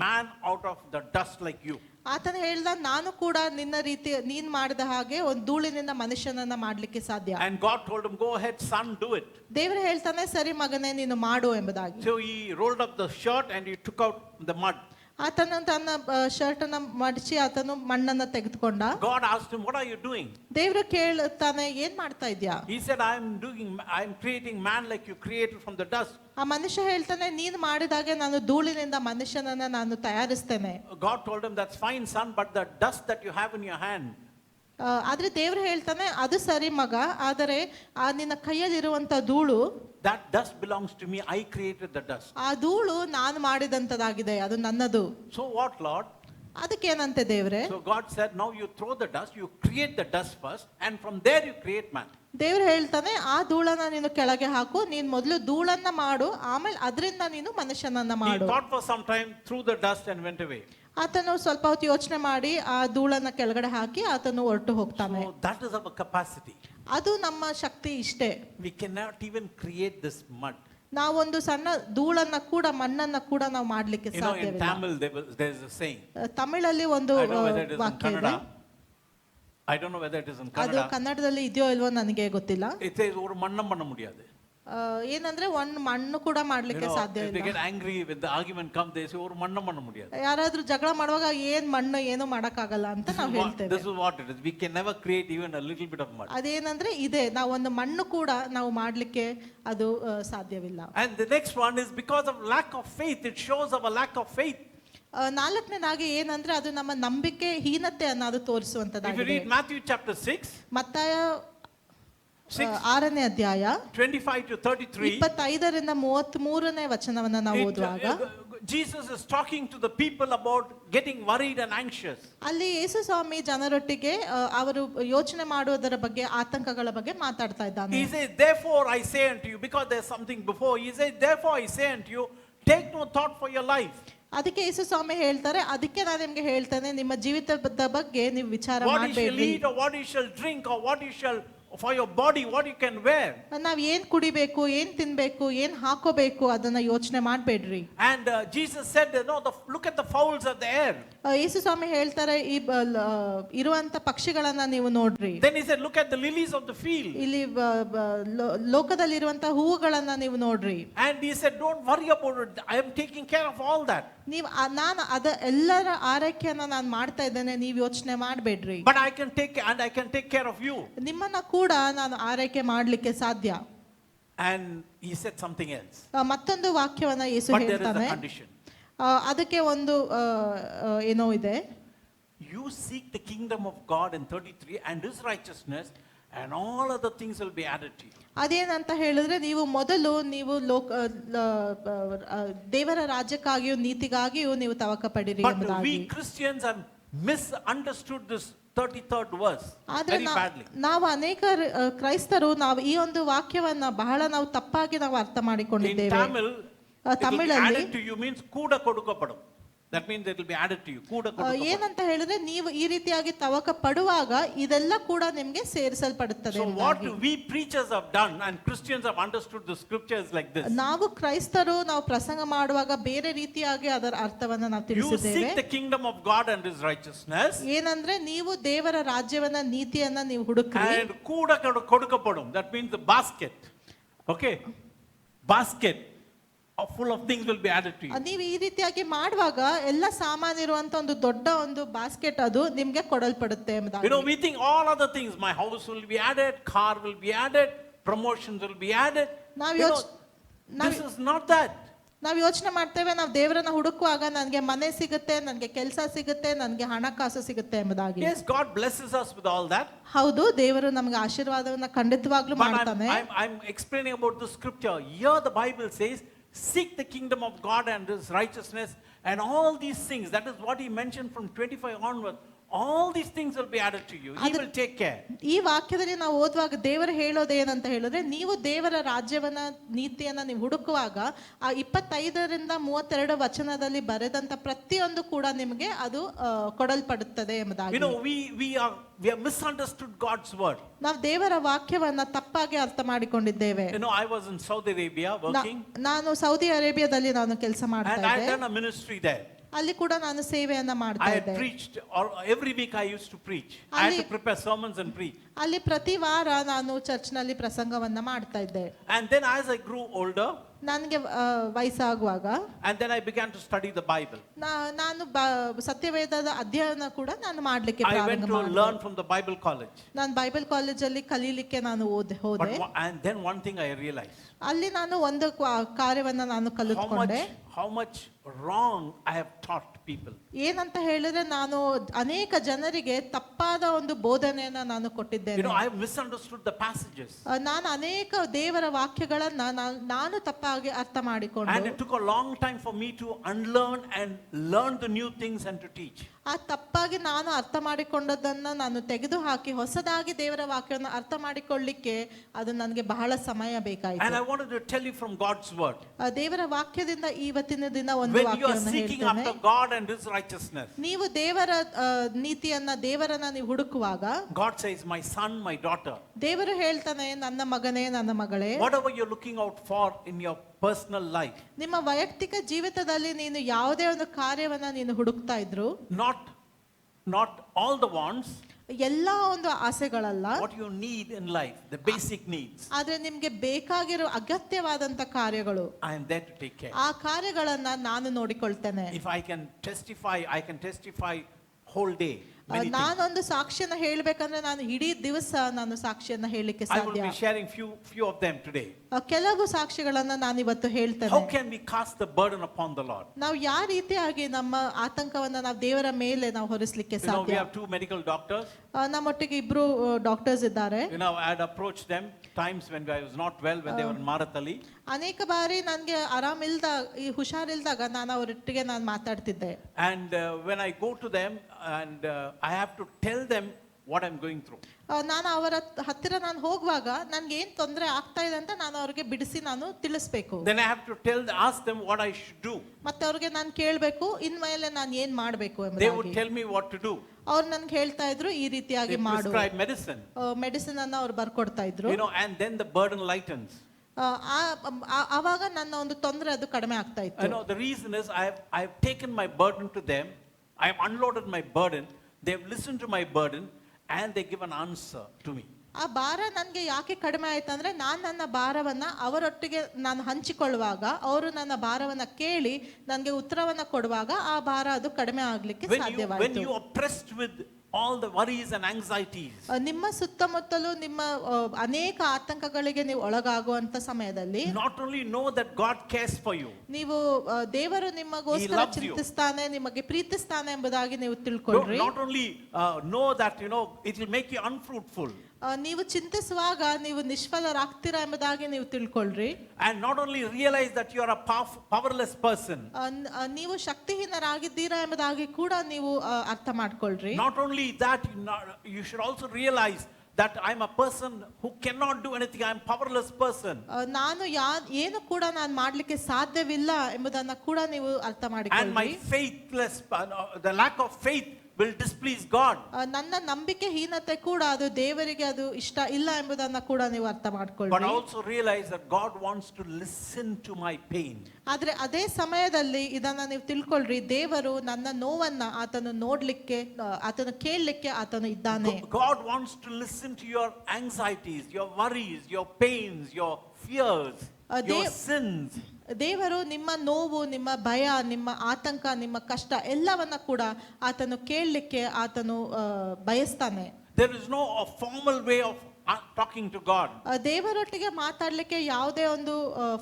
man out of the dust like you." ಆತನ ಹೇಳ್ದ, ನಾನು ಕೂಡ ನಿನ್ನ ರೀತಿ ನೀನ್ ಮಾಡಿದ ಹಾಗೆ ಒಂದು ಧೂಳಿನಿಂದ ಮನುಷ್ಯನನ್ನ ಮಾಡ್ಲಿಕ್ಕೆ ಸಾಧ್ಯ. And God told him, "Go ahead son, do it." ದೇವರು ಹೇಳ್ತಾನೆ, ಸರಿ ಮಗನೇ ನೀನು ಮಾಡು ಎಂಬುದಾಗಿ. So he rolled up the shirt and he took out the mud. ಆತನು ತನ್ನ ಶರ್ಟ್ ಅನ್ನ ಮಡಚಿ ಆತನು ಮಣ್ಣನ್ನ ತೆಗೆದುಕೊಂಡ. God asked him, "What are you doing?" ದೇವರು ಕೇಳ್ತಾನೆ, ಏನ್ ಮಾಡ್ತಾ ಇದ್ಯಾ? He said, I'm creating man like you created from the dust. ಆ ಮನುಷ್ಯ ಹೇಳ್ತಾನೆ, ನೀನು ಮಾಡಿದಾಗೆ ನಾನು ಧೂಳಿನಿಂದ ಮನುಷ್ಯನನ್ನ ನಾನು ತಯಾರಿಸ್ತೇನೆ. God told him, "That's fine son, but the dust that you have in your hand." ಆದ್ರೆ ದೇವರು ಹೇಳ್ತಾನೆ, ಅದು ಸರಿ ಮಗ, ಆದರೆ ಆ ನಿನ್ನ ಕೈಯಲ್ಲಿರುವಂತ ಧೂಳು, that dust belongs to me. I created the dust. ಆ ಧೂಳು ನಾನು ಮಾಡಿದಂತದಾಗಿದೆ, ಅದು ನನ್ನದು. So what, Lord? ಅದಕ್ಕೇನಂತೆ ದೇವ್ರೆ? So God said, "Now you throw the dust, you create the dust first, and from there you create man." ದೇವ್ರು ಹೇಳ್ತಾನೆ, ಆ ಧೂಳನ್ನ ನೀನು ಕೆಳಗೆ ಹಾಕು, ನೀನ್ ಮೊದಲು ಧೂಳನ್ನ ಮಾಡು, ಆಮೇಲೆ ಅದರಿಂದ ನೀನು ಮನುಷ್ಯನನ್ನ He ಮಾಡು. thought for some time, threw the dust and went away. ಆತನು ಸ್ವಲ್ಪ ಹೊತ್ತು ಯೋಚನೆ ಮಾಡಿ ಆ ಧೂಳನ್ನ ಕೆಳಗಡೆ ಹಾಕಿ ಆತನು ಹೊರಟು ಹೋಗ್ತಾನೆ. So that is our capacity. ಅದು ನಮ್ಮ ಶಕ್ತಿ ಇಷ್ಟೇ. We cannot even create this mud. ನಾವೊಂದು ಸಣ್ಣ ಧೂಳನ್ನ ಕೂಡ ಮಣ್ಣನ್ನ ಕೂಡ ನಾವು ಮಾಡ್ಲಿಕ್ಕೆ ಸಾಧ್ಯವಿಲ್ಲ. In Tamil there is a saying. ತಮಿಳಲ್ಲಿ ಒಂದು ವಾಕ್ಯ ಇದೆ. I don't know whether it is in ಅದು Kannada. ಕನ್ನಡದಲ್ಲಿ ಇದೆಯೋ ಇಲ್ವೋ ನನಗೆ ಗೊತ್ತಿಲ್ಲ. It says oru mannam panna mudiyadu. ಏನಂದ್ರೆ ಒಂದು ಮಣ್ಣು ಕೂಡ ಮಾಡ್ಲಿಕ್ಕೆ ಸಾಧ್ಯ If they ಇಲ್ಲ. get angry when the argument comes, they say, "Or manna manna mudiyadu." ಯಾರಾದ್ರೂ ಜಗಳ ಮಾಡುವಾಗ ಏನ್ ಮಣ್ಣು ಏನು ಮಾಡಕ್ಕಾಗಲ್ಲ ಅಂತ ನಾವು ಹೇಳ್ತೇವೆ. This is what it is. We can never create even a little bit of mud. ಅದೇನಂದ್ರೆ ಇದೆ, ನಾವು ಒಂದು ಮಣ್ಣು ಕೂಡ ನಾವು ಮಾಡ್ಲಿಕ್ಕೆ ಅದು ಸಾಧ್ಯವಿಲ್ಲ. And the next one is because of lack of faith. It shows our lack of faith. ನಾಲ್ಕನೇದಾಗಿ ಏನಂದ್ರೆ ಅದು ನಮ್ಮ ನಂಬಿಕೆ ಹೀನತೆಯನ್ನು ಅದು If you ತೋರಿಸುವಂತದ್ದಾಗಿದೆ. read Matthew chapter 6, ಮತ್ತಾಯ 6ನೇ ಅಧ್ಯಾಯ 25 to 33, 25ರಿಂದ 33ನೇ ವಚನವನ್ನ ನಾವು ಓದುವಾಗ Jesus is talking to the people about getting worried and anxious. ಅಲ್ಲಿ ಯೇಸು ಸ್ವಾಮಿ ಜನರೊಟ್ಟಿಗೆ ಅವರು ಯೋಚನೆ ಮಾಡುವುದರ ಬಗ್ಗೆ, ಆತಂಕಗಳ ಬಗ್ಗೆ ಮಾತಾಡ್ತಾ ಇದ್ದಾನೆ. He says, "Therefore I say unto you," because there's something before. He says, "Therefore I say unto you, take no thought for your life." ಅದಕ್ಕೆ ಯೇಸು ಸ್ವಾಮಿ ಹೇಳ್ತಾರೆ, ಅದಕ್ಕೆ ನಾನು ನಿಮ್ಗೆ ಹೇಳ್ತೇನೆ, ನಿಮ್ಮ ಜೀವಿತದ ಬಗ್ಗೆ ನೀವು ವಿಚಾರ What you shall ಮಾಡಬೇಡಿ. eat or what you shall drink or what you shall for your body, what you can wear. ನಾವ್ ಏನ್ ಕುಡಿಬೇಕು, ಏನ್ ತಿನ್ಬೇಕು, ಏನ್ ಹಾಕೋಬೇಕು ಅದನ್ನ ಯೋಚನೆ ಮಾಡ್ಬೇಡ್ರಿ. And Jesus said, "No, look at the fowls of the air." ಯೇಸು ಸ್ವಾಮಿ ಹೇಳ್ತಾರೆ, ಈ ಇರುವಂತ ಪಕ್ಷಿಗಳನ್ನ ನೀವು ನೋಡ್ರಿ. Then he said, "Look at the lilies of the field." ಇಲ್ಲಿ ಲೋಕದಲ್ಲಿರುವಂತ ಹೂವುಗಳನ್ನ ನೀವು ನೋಡ್ರಿ. And he said, "Don't worry about it. I am taking care of all that." ನೀವು ನಾನು ಎಲ್ಲರ ಆರೈಕೆಯನ್ನ ನಾನು ಮಾಡ್ತಾ ಇದ್ದೇನೆ, ನೀವು ಯೋಚನೆ ಮಾಡಬೇಡ್ರಿ. But I can take care of you. ನಿಮ್ಮನ್ನ ಕೂಡ ನಾನು ಆರೈಕೆ ಮಾಡ್ಲಿಕ್ಕೆ ಸಾಧ್ಯ. And he said something else. ಮತ್ತೊಂದು ವಾಕ್ಯವನ್ನ ಯೇಸು But there is ಹೇಳ್ತಾನೆ. a condition. ಅದಕ್ಕೆ ಒಂದು ಏನೋ ಇದೆ. You seek the kingdom of God in 33 and his righteousness, and all other things will be added to you. ಅದೇನಂತ ಹೇಳಿದ್ರೆ, ನೀವು ಮೊದಲು ನೀವು ದೇವರ ರಾಜ್ಯಕ್ಕಾಗಿಯೂ ನೀತಿಗಾಗಿಯೂ ನೀವು ತವಕ ಪಡಿರಿ But ಎಂಬುದಾಗಿ. we Christians have misunderstood this 33rd verse ಆದ್ರೆ very badly. ನಾವು ಅನೇಕ ಕ್ರೈಸ್ತರು ನಾವು ಈ ಒಂದು ವಾಕ್ಯವನ್ನ ಬಹಳ ನಾವು ತಪ್ಪಾಗಿ ನಾವು ಅರ್ಥ In ಮಾಡಿಕೊಂಡಿದ್ದೇವೆ. Tamil, it will be ತಮಿಳಲ್ಲಿ added to you means kuda kodukapadu. That means it will be added to you. Kuda kodukapadu. ಏನಂತ ಹೇಳಿದ್ರೆ, ನೀವು ಈ ರೀತಿಯಾಗಿ ತವಕ ಪಡುವಾಗ ಇದೆಲ್ಲ ಕೂಡ ನಿಮ್ಗೆ ಸೇರಿಸಲ್ಪಡುತ್ತದೆ So what ಎಂಬುದಾಗಿ. we preachers have done and Christians have understood the scriptures like this. ನಾವು ಕ್ರೈಸ್ತರು ನಾವು ಪ್ರಸಂಗ ಮಾಡುವಾಗ ಬೇರೆ ರೀತಿಯಾಗಿ ಅದರ ಅರ್ಥವನ್ನ ನಾವು You ತಿಳಿಸಿದ್ದೇವೆ. seek the kingdom of God and his righteousness, ಏನಂದ್ರೆ ನೀವು ದೇವರ ರಾಜ್ಯವನ್ನ ನೀತಿಯನ್ನ ನೀವು ಹುಡುಕ್ರಿ. and kuda kodukapadu. That means the basket. Okay? Basket full of things will be added to you. ನೀವು ಈ ರೀತಿಯಾಗಿ ಮಾಡುವಾಗ ಎಲ್ಲ ಸಾಮಾನು ಇರುವಂತ ಒಂದು ದೊಡ್ಡ ಒಂದು ಬಾಸ್ಕೆಟ್ ಅದು ನಿಮ್ಗೆ ಕೊಡಲ್ಪಡುತ್ತೆ ಎಂಬುದಾಗಿ. You know, we think all other things, my house will be added, car will be added, promotions will be added. ನಾವು You know, this is not that. ನಾವು ಯೋಚನೆ ಮಾಡ್ತೇವೆ, ನಾವು ದೇವರನ್ನ ಹುಡುಕುವಾಗ ನನಗೆ ಮನೆ ಸಿಗುತ್ತೆ, ನನಗೆ ಕೆಲಸ ಸಿಗುತ್ತೆ, ನನಗೆ ಹಣಕಾಸು ಸಿಗುತ್ತೆ ಎಂಬುದಾಗಿ. Yes, God blesses us with all that. ಹೌದು, ದೇವರು ನಮಗೆ ಆಶೀರ್ವಾದವನ್ನ ಖಂಡಿತವಾಗ್ಲೂ But ಮಾಡ್ತಾನೆ. I'm explaining about the scripture. Here the Bible says, seek the kingdom of God and his righteousness, and all these things. That is what he mentioned from 25 onwards. All these things will be added to you. He will take care. ಈ ವಾಕ್ಯದಲ್ಲಿ ನಾವು ಓದುವಾಗ ದೇವರು ಹೇಳೋದು ಏನಂತ ಹೇಳಿದ್ರೆ, ನೀವು ದೇವರ ರಾಜ್ಯವನ್ನ ನೀತಿಯನ್ನ ನೀವು ಹುಡುಕುವಾಗ ಆ 25ರಿಂದ 32 ವಚನದಲ್ಲಿ ಬರೆದಂತ ಪ್ರತಿಯೊಂದು ಕೂಡ ನಿಮಗೆ ಅದು ಕೊಡಲ್ಪಡುತ್ತದೆ ಎಂಬುದಾಗಿ. You know, we have misunderstood God's word. ನಾವು ದೇವರ ವಾಕ್ಯವನ್ನ ತಪ್ಪಾಗಿ ಅರ್ಥ ಮಾಡಿಕೊಂಡಿದ್ದೇವೆ. You know, I was in Saudi Arabia working, ನಾನು ಸೌದಿ ಅರೇಬಿಯಾದಲ್ಲಿ ನಾನು ಕೆಲಸ ಮಾಡ್ತಾ and I had ಇದ್ದೆ. done a ministry there. ಅಲ್ಲಿ ಕೂಡ ನಾನು ಸೇವೆಯನ್ನ ಮಾಡ್ತಾ I had ಇದ್ದೆ. preached, or every week I used to preach. I had to prepare sermons and preach. ಅಲ್ಲಿ ಪ್ರತಿ ವಾರ ನಾನು ಚರ್ಚ್ನಲ್ಲಿ ಪ್ರಸಂಗವನ್ನ ಮಾಡ್ತಾ ಇದ್ದೆ. And then as I grew older, ನನಗೆ ವಯಸ್ಸಾಗುವಾಗ and then I began to study the Bible. ನಾನು ಸತ್ಯವೇದದ ಅಧ್ಯಯನ ಕೂಡ ನಾನು ಮಾಡ್ಲಿಕ್ಕೆ I went ಪ್ರಾರಂಭ to ಮಾಡಿದೆ. learn from the Bible college. ನಾನು ಬೈಬಲ್ ಕಾಲೇಜಲ್ಲಿ ಕಲೀಲಿಕ್ಕೆ ನಾನು ಹೋದೆ. And then one thing I realized, ಅಲ್ಲಿ ನಾನು ಒಂದು ಕಾರ್ಯವನ್ನ ನಾನು ಕಲಿತ್ಕೊಂಡೆ. how much wrong I have taught people. ಏನಂತ ಹೇಳಿದ್ರೆ, ನಾನು ಅನೇಕ ಜನರಿಗೆ ತಪ್ಪಾದ ಒಂದು ಬೋಧನೆಯನ್ನ ನಾನು ಕೊಟ್ಟಿದ್ದೇನೆ. You know, I have misunderstood the passages. ನಾನು ಅನೇಕ ದೇವರ ವಾಕ್ಯಗಳನ್ನ ನಾನು ತಪ್ಪಾಗಿ ಅರ್ಥ ಮಾಡಿಕೊಂಡು, And it took a long time for me to unlearn and learn the new things and to teach. ಆ ತಪ್ಪಾಗಿ ನಾನು ಅರ್ಥ ಮಾಡಿಕೊಂಡದನ್ನ ನಾನು ತೆಗೆದು ಹಾಕಿ ಹೊಸದಾಗಿ ದೇವರ ವಾಕ್ಯವನ್ನು ಅರ್ಥ ಮಾಡಿಕೊಳ್ಳಿಕ್ಕೆ ಅದು ನನಗೆ ಬಹಳ ಸಮಯ ಬೇಕಾಯಿತು. And I wanted to tell you from God's word. ದೇವರ ವಾಕ್ಯದಿಂದ ಇವತ್ತಿನ ದಿನ ಒಂದು When you are ವಾಕ್ಯವನ್ನು seeking ಹೇಳ್ತೇನೆ. after God and his righteousness, ನೀವು ದೇವರ ನೀತಿಯನ್ನ ದೇವರನ್ನ ನೀವು ಹುಡುಕುವಾಗ God says, my son, my daughter, ದೇವರು ಹೇಳ್ತಾನೆ, ನನ್ನ ಮಗನೇ, ನನ್ನ ಮಗಳೇ, whatever you're looking out for in your personal life, ನಿಮ್ಮ ವೈಯಕ್ತಿಕ ಜೀವಿತದಲ್ಲಿ ನೀನು ಯಾವುದೇ ಒಂದು ಕಾರ್ಯವನ್ನ ನೀನು ಹುಡುಕ್ತಾ ಇದ್ರು, not not all the wants, ಎಲ್ಲ ಒಂದು ಆಸೆಗಳಲ್ಲ, what you need in life, the basic needs. ಆದ್ರೆ ನಿಮ್ಗೆ ಬೇಕಾಗಿರೋ ಅಗತ್ಯವಾದಂತ ಕಾರ್ಯಗಳು, I am there to take care. ಆ ಕಾರ್ಯಗಳನ್ನ ನಾನು ನೋಡಿಕೊಳ್ತೇನೆ. If I can testify whole day. Many things. ನಾನೊಂದು ಸಾಕ್ಷ್ಯನ ಹೇಳ್ಬೇಕಂದ್ರೆ ನಾನು ಇಡೀ ದಿವಸ ನಾನು ಸಾಕ್ಷ್ಯನ ಹೇಳಲಿಕ್ಕೆ I will ಸಾಧ್ಯ. be sharing few of them today. ಕೆಲವು ಸಾಕ್ಷಿಗಳನ್ನ ನಾನು ಇವತ್ತು ಹೇಳ್ತೇನೆ. How can we cast the burden upon the Lord? ನಾವು ಯಾವ ರೀತಿಯಾಗಿ ನಮ್ಮ ಆತಂಕವನ್ನ ನಾವು ದೇವರ ಮೇಲೆ ನಾವು ಹೊರಿಸಲಿಕ್ಕೆ You know, we ಸಾಧ್ಯ? have 2 medical doctors. ನಮ್ಮೊಟ್ಟಿಗೆ ಇಬ್ರು ಡಾಕ್ಟರ್ಸ್ ಇದ್ದಾರೆ. You know, I had approached them times when I was not well, when they were in Maratali. ಅನೇಕ ಬಾರಿ ನನಗೆ ಹುಷಾರಿಲ್ದಾಗ ನಾನು ಅವರೊಟ್ಟಿಗೆ ನಾನು ಮಾತಾಡ್ತಿದ್ದೆ. And when I go to them and I have to tell them what I'm going through. ನಾನು ಅವರ ಹತ್ತಿರ ನಾನು ಹೋಗುವಾಗ ನನ್ಗೆ ಏನ್ ತೊಂದರೆ ಆಗ್ತಾ ಇದೆ ಅಂತ ನಾನು ಅವ್ರಿಗೆ ಬಿಡಿಸಿ ನಾನು ತಿಳಿಸ್ಬೇಕು. Then I have to ask them what I should do. ಮತ್ತೆ ಅವ್ರಿಗೆ ನಾನು ಕೇಳಬೇಕು ಇನ್ಮೇಲೆ ನಾನು ಏನ್ ಮಾಡಬೇಕು They ಎಂಬುದಾಗಿ. would tell me what to do. ಅವ್ರು ನನ್ಗೆ ಹೇಳ್ತಾ ಇದ್ರು ಈ ರೀತಿಯಾಗಿ They ಮಾಡು. prescribe medicine. ಮೆಡಿಸಿನ್ ಅನ್ನ ಅವ್ರು ಬರ್ಕೊಡ್ತಾ ಇದ್ರು. You know, and then the burden lightens. ಆವಾಗ ನನ್ನ ಒಂದು ತೊಂದರೆ ಅದು ಕಡಿಮೆ ಆಗ್ತಾ You ಇತ್ತು. know, the reason is I have taken my burden to them. I have unloaded my burden. They have listened to my burden and they give an answer to me. ಆ ಭಾರ ನನ್ಗೆ ಯಾಕೆ ಕಡಿಮೆ ಆಯ್ತಂದ್ರೆ ನಾನು ನನ್ನ ಭಾರವನ್ನ ಅವರೊಟ್ಟಿಗೆ ನಾನು ಹಂಚಿಕೊಳ್ಳುವಾಗ ಅವರು ನನ್ನ ಭಾರವನ್ನ ಕೇಳಿ ನನಗೆ ಉತ್ತರವನ್ನ ಕೊಡುವಾಗ ಆ ಭಾರ ಅದು ಕಡಿಮೆ ಆಗ್ಲಿಕ್ಕೆ When ಸಾಧ್ಯವಾಯಿತು. you are pressed with all the worries and anxieties, ನಿಮ್ಮ ಸುತ್ತಮುತ್ತಲು ನಿಮ್ಮ ಅನೇಕ ಆತಂಕಗಳಿಗೆ ನೀವು ಒಳಗಾಗುವಂತ ಸಮಯದಲ್ಲಿ not only know that God cares for you, ನೀವು ದೇವರು ನಿಮಗೋಸ್ಕರ loves you. ಚಿಂತಿಸ್ತಾನೆ, ನಿಮಗೆ ಪ್ರೀತಿಸ್ತಾನೆ ಎಂಬುದಾಗಿ ನೀವು ತಿಳ್ಕೊಳ್ರಿ. not only know that, you know, it will make you unfruitful, ನೀವು ಚಿಂತಿಸುವಾಗ ನೀವು ನಿಷ್ಫಲರಾಗ್ತೀರಾ ಎಂಬುದಾಗಿ ನೀವು ತಿಳ್ಕೊಳ್ರಿ. and not only realize that you are a powerless person, ನೀವು ಶಕ್ತಿಹೀನರಾಗಿದ್ದೀರಾ ಎಂಬುದಾಗಿ ಕೂಡ ನೀವು ಅರ್ಥ ಮಾಡ್ಕೊಳ್ರಿ. not only that, you should also realize that I'm a person who cannot do anything. I'm a powerless person. ನಾನು ಏನು ಕೂಡ ನಾನು ಮಾಡ್ಲಿಕ್ಕೆ ಸಾಧ್ಯವಿಲ್ಲ ಎಂಬುದನ್ನ ಕೂಡ ನೀವು ಅರ್ಥ And ಮಾಡಿಕೊಳ್ಳಿ. my the lack of faith will displease God. ನನ್ನ ನಂಬಿಕೆ ಹೀನತೆ ಕೂಡ ಅದು ದೇವರಿಗೆ ಅದು ಇಷ್ಟ ಇಲ್ಲ ಎಂಬುದನ್ನ ಕೂಡ ನೀವು ಅರ್ಥ But ಮಾಡ್ಕೊಳ್ಳಿ. also realize that God wants to listen to my pain. ಆದ್ರೆ ಅದೇ ಸಮಯದಲ್ಲಿ ಇದನ್ನ ನೀವು ತಿಳ್ಕೊಳ್ರಿ, ದೇವರು ನನ್ನ ನೋವನ್ನ ಆತನು ನೋಡ್ಲಿಕ್ಕೆ ಆತನು ಕೇಳಲಿಕ್ಕೆ ಆತನು ಇದ್ದಾನೆ. God wants to listen to your anxieties, your worries, your pains, your fears, your sins. ದೇವರು ನಿಮ್ಮ ನೋವು, ನಿಮ್ಮ ಭಯ, ನಿಮ್ಮ ಆತಂಕ, ನಿಮ್ಮ ಕಷ್ಟ ಎಲ್ಲವನ್ನ ಕೂಡ ಆತನು ಕೇಳಲಿಕ್ಕೆ ಆತನು ಬಯಸ್ತಾನೆ. There is no formal way of talking to God. ದೇವರೊಟ್ಟಿಗೆ ಮಾತಾಡ್ಲಿಕ್ಕೆ ಯಾವುದೇ ಒಂದು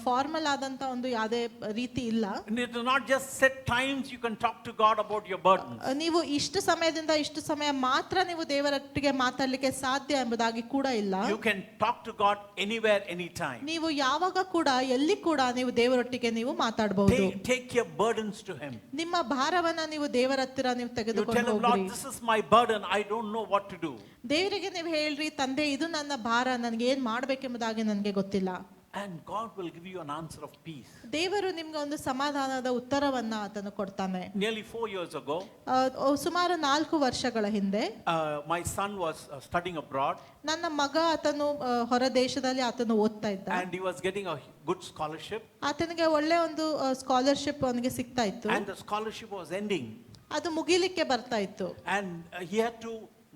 ಫಾರ್ಮಲ್ ಆದಂತ ಒಂದು ಯಾವುದೇ ರೀತಿ ಇಲ್ಲ. And it is not just set times you can talk to God about your burdens. ನೀವು ಇಷ್ಟು ಸಮಯದಿಂದ ಇಷ್ಟು ಸಮಯ ಮಾತ್ರ ನೀವು ದೇವರೊಟ್ಟಿಗೆ ಮಾತಾಡ್ಲಿಕ್ಕೆ ಸಾಧ್ಯ ಎಂಬುದಾಗಿ ಕೂಡ ಇಲ್ಲ. You can talk to God anywhere, anytime. ನೀವು ಯಾವಾಗ ಕೂಡ ಎಲ್ಲಿ ಕೂಡ ನೀವು ದೇವರೊಟ್ಟಿಗೆ ನೀವು ಮಾತಾಡಬಹುದು. Take your burdens to Him. ನಿಮ್ಮ ಭಾರವನ್ನ ನೀವು ದೇವರ ಹತ್ತಿರ ನೀವು You ತೆಗೆದುಕೊಂಡು tell Him, Lord, ಹೋಗ್ರಿ. this is my burden. I don't know what to do. ದೇವರಿಗೆ ನೀವು ಹೇಳ್ರಿ, ತಂದೆ ಇದು ನನ್ನ ಭಾರ, ನನಗೆ ಏನ್ ಮಾಡ್ಬೇಕೆಂಬುದಾಗಿ ನನಗೆ ಗೊತ್ತಿಲ್ಲ. And God will give you an answer of peace. ದೇವರು ನಿಮ್ಗೆ ಒಂದು ಸಮಾಧಾನದ ಉತ್ತರವನ್ನ ಆತನು ಕೊಡ್ತಾನೆ. Nearly 4 years ago, ಸುಮಾರು 4 ವರ್ಷಗಳ ಹಿಂದೆ my son was studying abroad. ನನ್ನ ಮಗ ಆತನು ಹೊರ ದೇಶದಲ್ಲಿ ಆತನು ಓದ್ತಾ ಇದ್ದ. And he was getting a good scholarship. ಆತನಿಗೆ ಒಳ್ಳೆ ಒಂದು ಸ್ಕಾಲರ್ಶಿಪ್ ಅವನಿಗೆ ಸಿಗ್ತಾ ಇತ್ತು. And the scholarship was ending. ಅದು ಮುಗಿಲಿಕ್ಕೆ ಬರ್ತಾ ಇತ್ತು. And he had to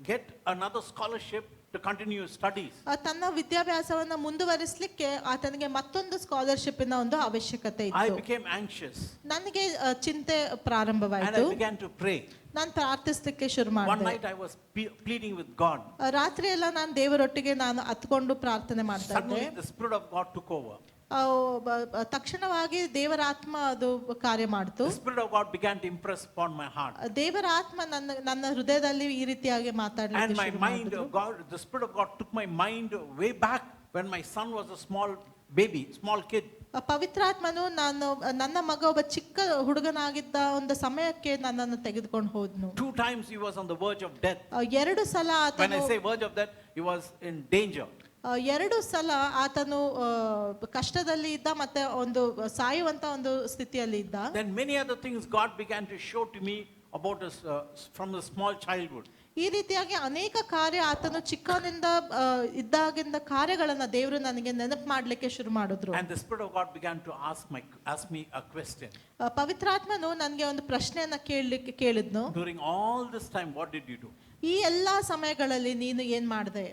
get another scholarship to continue his studies. ತನ್ನ ವಿದ್ಯಾಭ್ಯಾಸವನ್ನ ಮುಂದುವರಿಸಲಿಕ್ಕೆ ಆತನಿಗೆ ಮತ್ತೊಂದು ಸ್ಕಾಲರ್ಶಿಪ್ನ ಒಂದು ಅವಶ್ಯಕತೆ I ಇತ್ತು. became anxious. ನನಗೆ ಚಿಂತೆ And ಪ್ರಾರಂಭವಾಯಿತು. I began to pray. ನಾನು ಪ್ರಾರ್ಥಿಸಲಿಕ್ಕೆ ಶುರು One ಮಾಡಿದೆ. night I was pleading with God. ರಾತ್ರಿ ಎಲ್ಲ ನಾನು ದೇವರೊಟ್ಟಿಗೆ ನಾನು ಹತ್ಕೊಂಡು ಪ್ರಾರ್ಥನೆ ಮಾಡ್ತಾ ಇದ್ದೆ. Suddenly the Spirit of God took over. ತಕ್ಷಣವಾಗಿ ದೇವರ ಆತ್ಮ ಅದು ಕಾರ್ಯ ಮಾಡ್ತು. The Spirit of God began to impress upon my heart. ದೇವರ ಆತ್ಮ ನನ್ನ ಹೃದಯದಲ್ಲಿ ಈ ರೀತಿಯಾಗಿ ಮಾತಾಡಲಿಕ್ಕೆ And my ಶುರು mind, ಮಾಡಿದ್ರು. the Spirit of God took my mind way back when my son was a small baby, small kid. ಪವಿತ್ರಾತ್ಮನು ನನ್ನ ಮಗ ಒಬ್ಬ ಚಿಕ್ಕ ಹುಡುಗನಾಗಿದ್ದ ಒಂದು ಸಮಯಕ್ಕೆ ನನ್ನನ್ನು ತೆಗೆದುಕೊಂಡು ಹೋದ್ನು. 2 times he was on the verge of death. 2 ಸಲ When I ಆತನು say verge of death, he was in danger. 2 ಸಲ ಆತನು ಕಷ್ಟದಲ್ಲಿ ಇದ್ದ, ಮತ್ತೆ ಒಂದು ಸಾಯುವಂತ ಒಂದು ಸ್ಥಿತಿಯಲ್ಲಿ ಇದ್ದ. Then many other things God began to show to me about us from the small childhood. ಈ ರೀತಿಯಾಗಿ ಅನೇಕ ಕಾರ್ಯ ಆತನು ಚಿಕ್ಕವನಿಂದ ಇದ್ದಾಗಿಂದ ಕಾರ್ಯಗಳನ್ನ ದೇವರು ನನಗೆ ನೆನಪು ಮಾಡ್ಲಿಕ್ಕೆ ಶುರು ಮಾಡಿದ್ರು. And the Spirit of God began to ask me a question. ಪವಿತ್ರಾತ್ಮನು ನನಗೆ ಒಂದು ಪ್ರಶ್ನೆಯನ್ನ ಕೇಳಿದ್ನು. During all this time, what did you do? ಈ ಎಲ್ಲಾ ಸಮಯಗಳಲ್ಲಿ ನೀನು ಏನ್ ಮಾಡಿದೆ?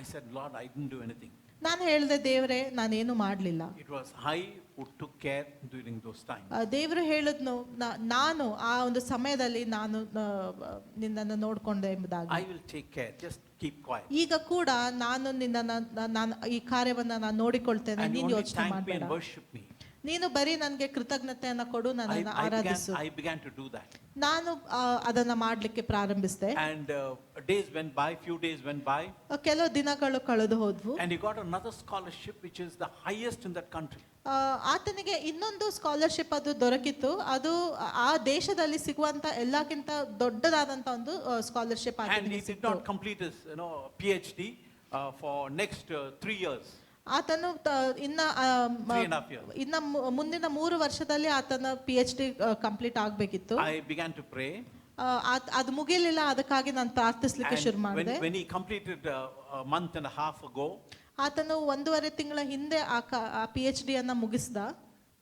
I said, Lord, I didn't do anything. ನಾನು ಹೇಳಿದೆ, ದೇವರೇ ನಾನೇನು ಮಾಡಲಿಲ್ಲ. It was I who took care during those times. ದೇವರು ಹೇಳಿದ್ನು, ನಾನು ಆ ಒಂದು ಸಮಯದಲ್ಲಿ ನಾನು ನಿನ್ನನ್ನು ನೋಡ್ಕೊಂಡೆ ಎಂಬುದಾಗಿ. I will take care, just keep quiet. ಈಗ ಕೂಡ ನಾನು ನಾನು ಈ ಕಾರ್ಯವನ್ನ ನಾನು ನೋಡಿಕೊಳ್ತೇನೆ, ನೀನು ಯೋಚನೆ ಮಾಡಬೇಡ. And worship me. ನೀನು ಬರೀ ನನಗೆ ಕೃತಜ್ಞತೆಯನ್ನು ಕೊಡು, ನನ್ನನ್ನು ಆರಾಧಿಸು. I began to do that. ನಾನು ಅದನ್ನ ಮಾಡಲಿಕ್ಕೆ ಪ್ರಾರಂಭಿಸಿದೆ. And days went by, few days went by. ಕೆಲವು ದಿನಗಳು ಕಳೆದು ಹೋದ್ವು. And he got another scholarship which is the highest in that country. ಆತನಿಗೆ ಇನ್ನೊಂದು ಸ್ಕಾಲರ್ಶಿಪ್ ಅದು ದೊರಕಿತ್ತು. ಅದು ಆ ದೇಶದಲ್ಲಿ ಸಿಗುವಂತ ಎಲ್ಲಕ್ಕಿಂತ ದೊಡ್ಡದಾದಂತ ಒಂದು ಸ್ಕಾಲರ್ಶಿಪ್ ಆಗಿದೆ. And he did not complete his PhD for next 3 years. ಆತನು ಇನ್ನ ಮುಂದಿನ 3 ವರ್ಷದಲ್ಲಿ ಆತನ PhD ಕಂಪ್ಲೀಟ್ ಆಗಬೇಕಿತ್ತು. I began to pray. ಅದು ಮುಗಿಲಿಲ್ಲ, ಅದಕ್ಕಾಗಿ ನಾನು ಪ್ರಾರ್ಥಿಸಲಿಕ್ಕೆ ಶುರು ಮಾಡಿದೆ. When he completed a month and a half ago, ಆತನು 1.5 ತಿಂಗಳ ಹಿಂದೆ ಆ PhD ಅನ್ನ ಮುಗಿಸಿದ.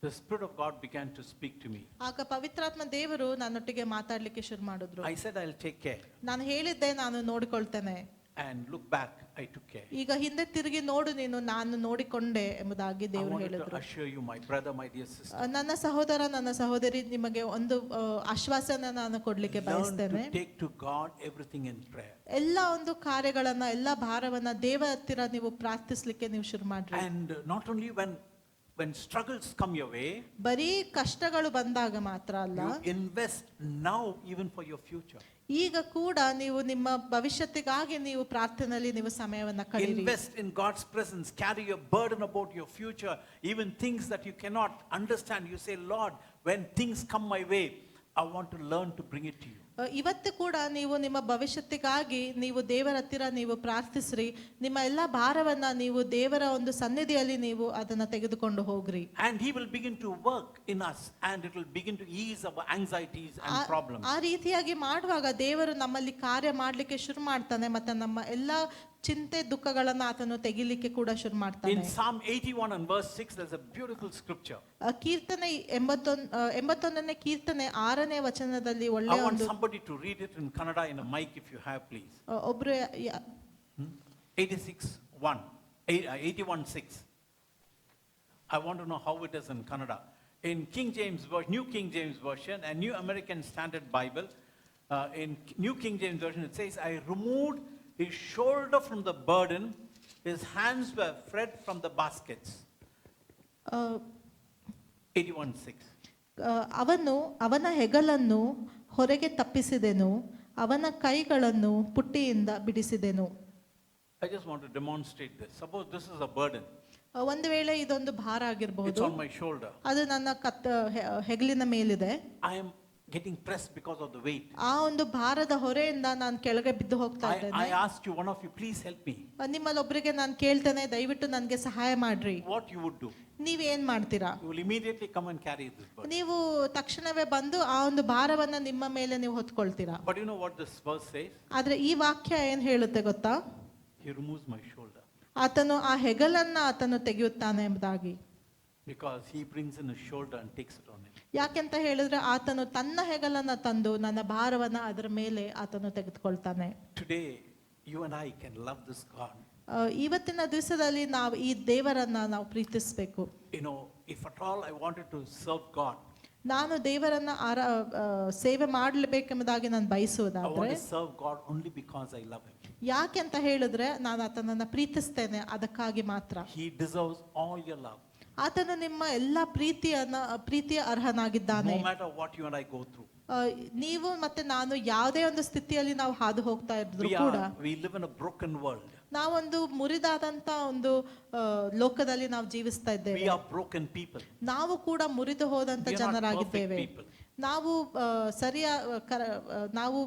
The Spirit of God began to speak to me. ಆಗ ಪವಿತ್ರಾತ್ಮ ದೇವರು ನನ್ನೊಟ್ಟಿಗೆ ಮಾತಾಡ್ಲಿಕ್ಕೆ ಶುರು ಮಾಡಿದ್ರು. I said, I'll take care. ನಾನು ಹೇಳಿದ್ದೆ, ನಾನು ನೋಡಿಕೊಳ್ತೇನೆ. And look back, I took care. ಈಗ ಹಿಂದೆ ತಿರುಗಿ ನೋಡು, ನೀನು ನಾನು ನೋಡಿಕೊಂಡೆ ಎಂಬುದಾಗಿ ದೇವರು ಹೇಳಿದ್ರು. I assure you, my brother, my dear sister, ನನ್ನ ಸಹೋದರ, ನನ್ನ ಸಹೋದರಿ, ನಿಮಗೆ ಒಂದು ಆಶ್ವಾಸನ ನಾನು ಕೊಡ್ಲಿಕ್ಕೆ ಬಯಸ್ತೇನೆ. take to God everything in prayer. ಎಲ್ಲ ಒಂದು ಕಾರ್ಯಗಳನ್ನ, ಎಲ್ಲ ಭಾರವನ್ನ ದೇವರ ಹತ್ತಿರ ನೀವು ಪ್ರಾರ್ಥಿಸಲಿಕ್ಕೆ ನೀವು ಶುರು ಮಾಡ್ರಿ. And not only when struggles come your way, ಬರೀ ಕಷ್ಟಗಳು ಬಂದಾಗ ಮಾತ್ರ ಅಲ್ಲ, you invest now even for your future. ಈಗ ಕೂಡ ನೀವು ನಿಮ್ಮ ಭವಿಷ್ಯತ್ತಿಗಾಗಿ ನೀವು ಪ್ರಾರ್ಥನೆಯಲ್ಲಿ ನೀವು ಸಮಯವನ್ನ ಕಳೆಯಿರಿ. Invest in God's presence, carry your burden about your future, even things that you cannot understand. You say, Lord, when things come my way, I want to learn to bring it to you. ಇವತ್ತು ಕೂಡ ನೀವು ನಿಮ್ಮ ಭವಿಷ್ಯತ್ತಿಗಾಗಿ ನೀವು ದೇವರ ಹತ್ತಿರ ನೀವು ಪ್ರಾರ್ಥಿಸ್ರಿ. ನಿಮ್ಮ ಎಲ್ಲ ಭಾರವನ್ನ ನೀವು ದೇವರ ಒಂದು ಸನ್ನಿಧಿಯಲ್ಲಿ ನೀವು ಅದನ್ನ ತೆಗೆದುಕೊಂಡು ಹೋಗ್ರಿ. And he will begin to work in us, and it will begin to ease our anxieties and problems. ಆ ರೀತಿಯಾಗಿ ಮಾಡುವಾಗ ದೇವರು ನಮ್ಮಲ್ಲಿ ಕಾರ್ಯ ಮಾಡ್ಲಿಕ್ಕೆ ಶುರು ಮಾಡ್ತಾನೆ, ಮತ್ತೆ ನಮ್ಮ ಎಲ್ಲ ಚಿಂತೆ ದುಃಖಗಳನ್ನ ಆತನು ತೆಗಿಲಿಕ್ಕೆ ಕೂಡ ಶುರು ಮಾಡ್ತಾನೆ. In Psalm 81 and verse 6, there's a beautiful scripture. ಕೀರ್ತನೆ 81ನೇ ಕೀರ್ತನೆ 6ನೇ ವಚನದಲ್ಲಿ ಒಳ್ಳೆಯ I want ಒಂದು somebody to read it in Kannada in a mic if you have, please. ಒಬ್ರು 81:6. I want to know how it is in Kannada. In King James version, New King James version and New American Standard Bible, in New King James version it says, I removed his shoulder from the burden, his hands were freed from the baskets. 81:6. ಅವನ ಹೆಗಲನ್ನು ಹೊರಗೆ ತಪ್ಪಿಸಿದೆನು, ಅವನ ಕೈಗಳನ್ನು ಪುಟ್ಟಿಯಿಂದ ಬಿಡಿಸಿದೆನು. I just want to demonstrate this. Suppose this is a burden. ಒಂದು ವೇಳೆ ಇದೊಂದು ಭಾರ It's ಆಗಿರಬಹುದು, on my shoulder. ಅದು ನನ್ನ ಹೆಗಲಿನ ಮೇಲಿದೆ. I am getting pressed because of the weight. ಆ ಒಂದು ಭಾರದ ಹೊರೆಯಿಂದ ನಾನು ಕೆಳಗೆ ಬಿದ್ದು ಹೋಗ್ತಾ ಇದ್ದೇನೆ. I ask you, one of you, please help me. ನಿಮ್ಮಲ್ಲೊಬ್ಬರಿಗೆ ನಾನು ಕೇಳ್ತೇನೆ, ದಯವಿಟ್ಟು ನನಗೆ ಸಹಾಯ ಮಾಡ್ರಿ. What you would do? ನೀವೇನ್ ಮಾಡ್ತೀರಾ? You will immediately come and carry this burden. ನೀವು ತಕ್ಷಣವೇ ಬಂದು ಆ ಒಂದು ಭಾರವನ್ನ ನಿಮ್ಮ ಮೇಲೆ ನೀವು ಹೊತ್ಕೊಳ್ತೀರಾ. But you know what this verse says? ಆದ್ರೆ ಈ ವಾಕ್ಯ ಏನ್ ಹೇಳುತ್ತೆ ಗೊತ್ತಾ? He removes my shoulder. ಆತನು ಆ ಹೆಗಲನ್ನ ಆತನು ತೆಗೆಯುತ್ತಾನೆ ಎಂಬುದಾಗಿ. Because he brings in his shoulder and takes it on him. ಯಾಕೆಂತ ಹೇಳಿದ್ರೆ ಆತನು ತನ್ನ ಹೆಗಲನ್ನ ತಂದು ನನ್ನ ಭಾರವನ್ನ ಅದರ ಮೇಲೆ ಆತನು ತೆಗೆದುಕೊಳ್ತಾನೆ. Today you and I can love this God. ಇವತ್ತಿನ ದಿವಸದಲ್ಲಿ ನಾವು ಈ ದೇವರನ್ನ ನಾವು ಪ್ರೀತಿಸಬೇಕು. You know, if at all I wanted to serve God, ನಾನು ದೇವರನ್ನ ಸೇವೆ ಮಾಡಲೇಬೇಕೆಂಬುದಾಗಿ ನಾನು I want ಬಯಸುವುದಾದ್ರೆ, to serve God only because I love him. ಯಾಕೆ ಅಂತ ಹೇಳಿದ್ರೆ ನಾನು ಆತನನ್ನ ಪ್ರೀತಿಸ್ತೇನೆ, ಅದಕ್ಕಾಗಿ ಮಾತ್ರ. He deserves all your love. ಆತನು ನಿಮ್ಮ ಎಲ್ಲ ಪ್ರೀತಿಯ ಅರ್ಹನಾಗಿದ್ದಾನೆ. No matter what you and I go through. ನೀವು ಮತ್ತೆ ನಾನು ಯಾವುದೇ ಒಂದು ಸ್ಥಿತಿಯಲ್ಲಿ ನಾವು ಹಾದು ಹೋಗ್ತಾ ಇದ್ರು ಕೂಡ, We live in a broken world. ನಾವೊಂದು ಮುರಿದಾದಂತ ಒಂದು ಲೋಕದಲ್ಲಿ ನಾವು ಜೀವಿಸ್ತಾ ಇದ್ದೇವೆ. We are broken people. ನಾವು ಕೂಡ ಮುರಿದು ಹೋದಂತ We are not ಜನರಾಗಿದ್ದೇವೆ. perfect people. ನಾವು ನಾವು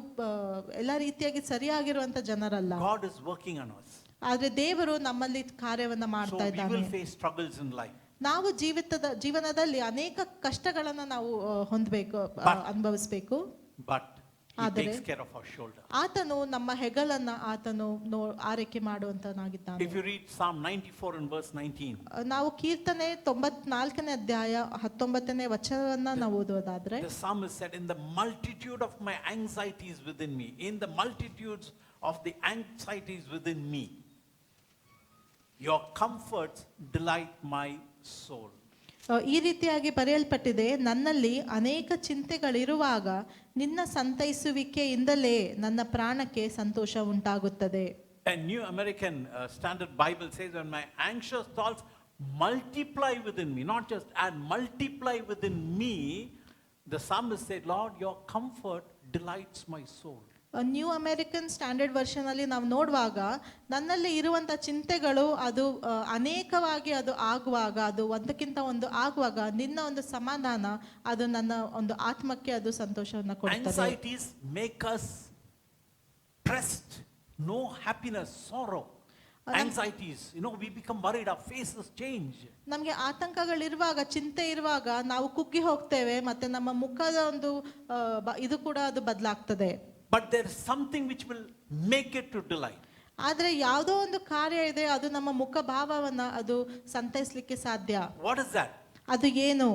ಎಲ್ಲ ರೀತಿಯಾಗಿ ಸರಿಯಾಗಿರುವಂತ ಜನರಲ್ಲ. God is working on us. ಆದ್ರೆ ದೇವರು ನಮ್ಮಲ್ಲಿ ಕಾರ್ಯವನ್ನ So ಮಾಡ್ತಾ we ಇದ್ದಾನೆ. will face struggles in life. ನಾವು ಜೀವನದಲ್ಲಿ ಅನೇಕ ಕಷ್ಟಗಳನ್ನ ನಾವು ಹೊಂದಬೇಕು, ಅನುಭವಿಸಬೇಕು. but he ಆದರೆ takes care of our shoulder. ಆತನು ನಮ್ಮ ಹೆಗಲನ್ನ ಆತನು ಆರೈಕೆ ಮಾಡುವಂತನಾಗಿದ್ದಾನೆ. If you read Psalm 94 and verse 19, ನಾವು ಕೀರ್ತನೆ 94ನೇ ಅಧ್ಯಾಯ 19ನೇ ವಚನವನ್ನ ನಾವು ಓದುವುದಾದ್ರೆ, the psalmist said, in the multitude of my anxieties within me, in the multitudes of the anxieties within me, your comforts delight my soul. ಈ ರೀತಿಯಾಗಿ ಬರೆಯಲ್ಪಟ್ಟಿದೆ, ನನ್ನಲ್ಲಿ ಅನೇಕ ಚಿಂತೆಗಳಿರುವಾಗ ನಿನ್ನ ಸಂತೈಸುವಿಕೆಯಿಂದಲೇ ನನ್ನ ಪ್ರಾಣಕ್ಕೆ ಸಂತೋಷ ಉಂಟಾಗುತ್ತದೆ. A New American Standard Bible says, when my anxious thoughts multiply within me, not just add, multiply within me, the psalmist said, Lord, your comfort delights my soul. New American standard version ಅಲ್ಲಿ ನಾವು ನೋಡುವಾಗ, ನನ್ನಲ್ಲಿ ಇರುವಂತ ಚಿಂತೆಗಳು ಅದು ಅನೇಕವಾಗಿ ಅದು ಆಗುವಾಗ, ಅದು ಒಂದಕ್ಕಿಂತ ಒಂದು ಆಗುವಾಗ, ನಿನ್ನ ಒಂದು ಸಮಾಧಾನ ಅದು ನನ್ನ ಒಂದು ಆತ್ಮಕ್ಕೆ ಅದು ಸಂತೋಷವನ್ನು ಕೊಡುತ್ತದೆ. Anxieties make us pressed, no happiness, sorrow. Anxieties, we become worried, our faces change. ನಮಗೆ ಆತಂಕಗಳಿರುವಾಗ, ಚಿಂತೆ ಇರುವಾಗ ನಾವು ಕುಗ್ಗಿ ಹೋಗ್ತೇವೆ, ಮತ್ತೆ ನಮ್ಮ ಮುಖದ ಒಂದು ಇದು ಕೂಡ ಅದು ಬದಲಾಗ್ತದೆ. But there is something which will make it to delight. ಆದ್ರೆ ಯಾವುದೋ ಒಂದು ಕಾರ್ಯ ಇದೆ, ಅದು ನಮ್ಮ ಮುಖ ಭಾವವನ್ನ ಅದು ಸಂತೈಸಲಿಕ್ಕೆ ಸಾಧ್ಯ. What is that? ಅದು ಏನು?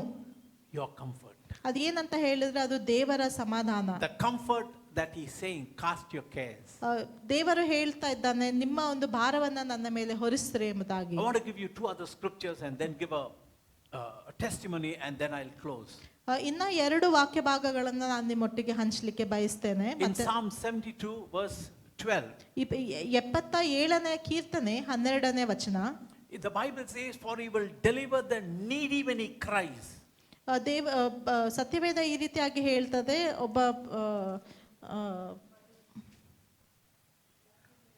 Your comfort. ಅದು ಏನಂತ ಹೇಳಿದ್ರೆ ಅದು ದೇವರ ಸಮಾಧಾನ. The comfort that he is saying, cast your cares. ದೇವರು ಹೇಳ್ತಾ ಇದ್ದಾನೆ, ನಿಮ್ಮ ಒಂದು ಭಾರವನ್ನ ನನ್ನ ಮೇಲೆ ಹೊರಿಸ್ರಿ ಎಂಬುದಾಗಿ. I want to give you two other scriptures and then give a testimony and then I'll close. ಇನ್ನ 2 ವಾಕ್ಯ ಭಾಗಗಳನ್ನ ನಾನು ನಿಮ್ಮೊಟ್ಟಿಗೆ ಹಂಚಲಿಕ್ಕೆ ಬಯಸ್ತೇನೆ. In Psalm 72 verse 12, 77ನೇ ಕೀರ್ತನೆ 12ನೇ ವಚನ, the Bible says, for he will deliver the needy when he cries. ಸತ್ಯವೇದ ಈ ರೀತಿಯಾಗಿ ಹೇಳ್ತದೆ, ಒಬ್ಬ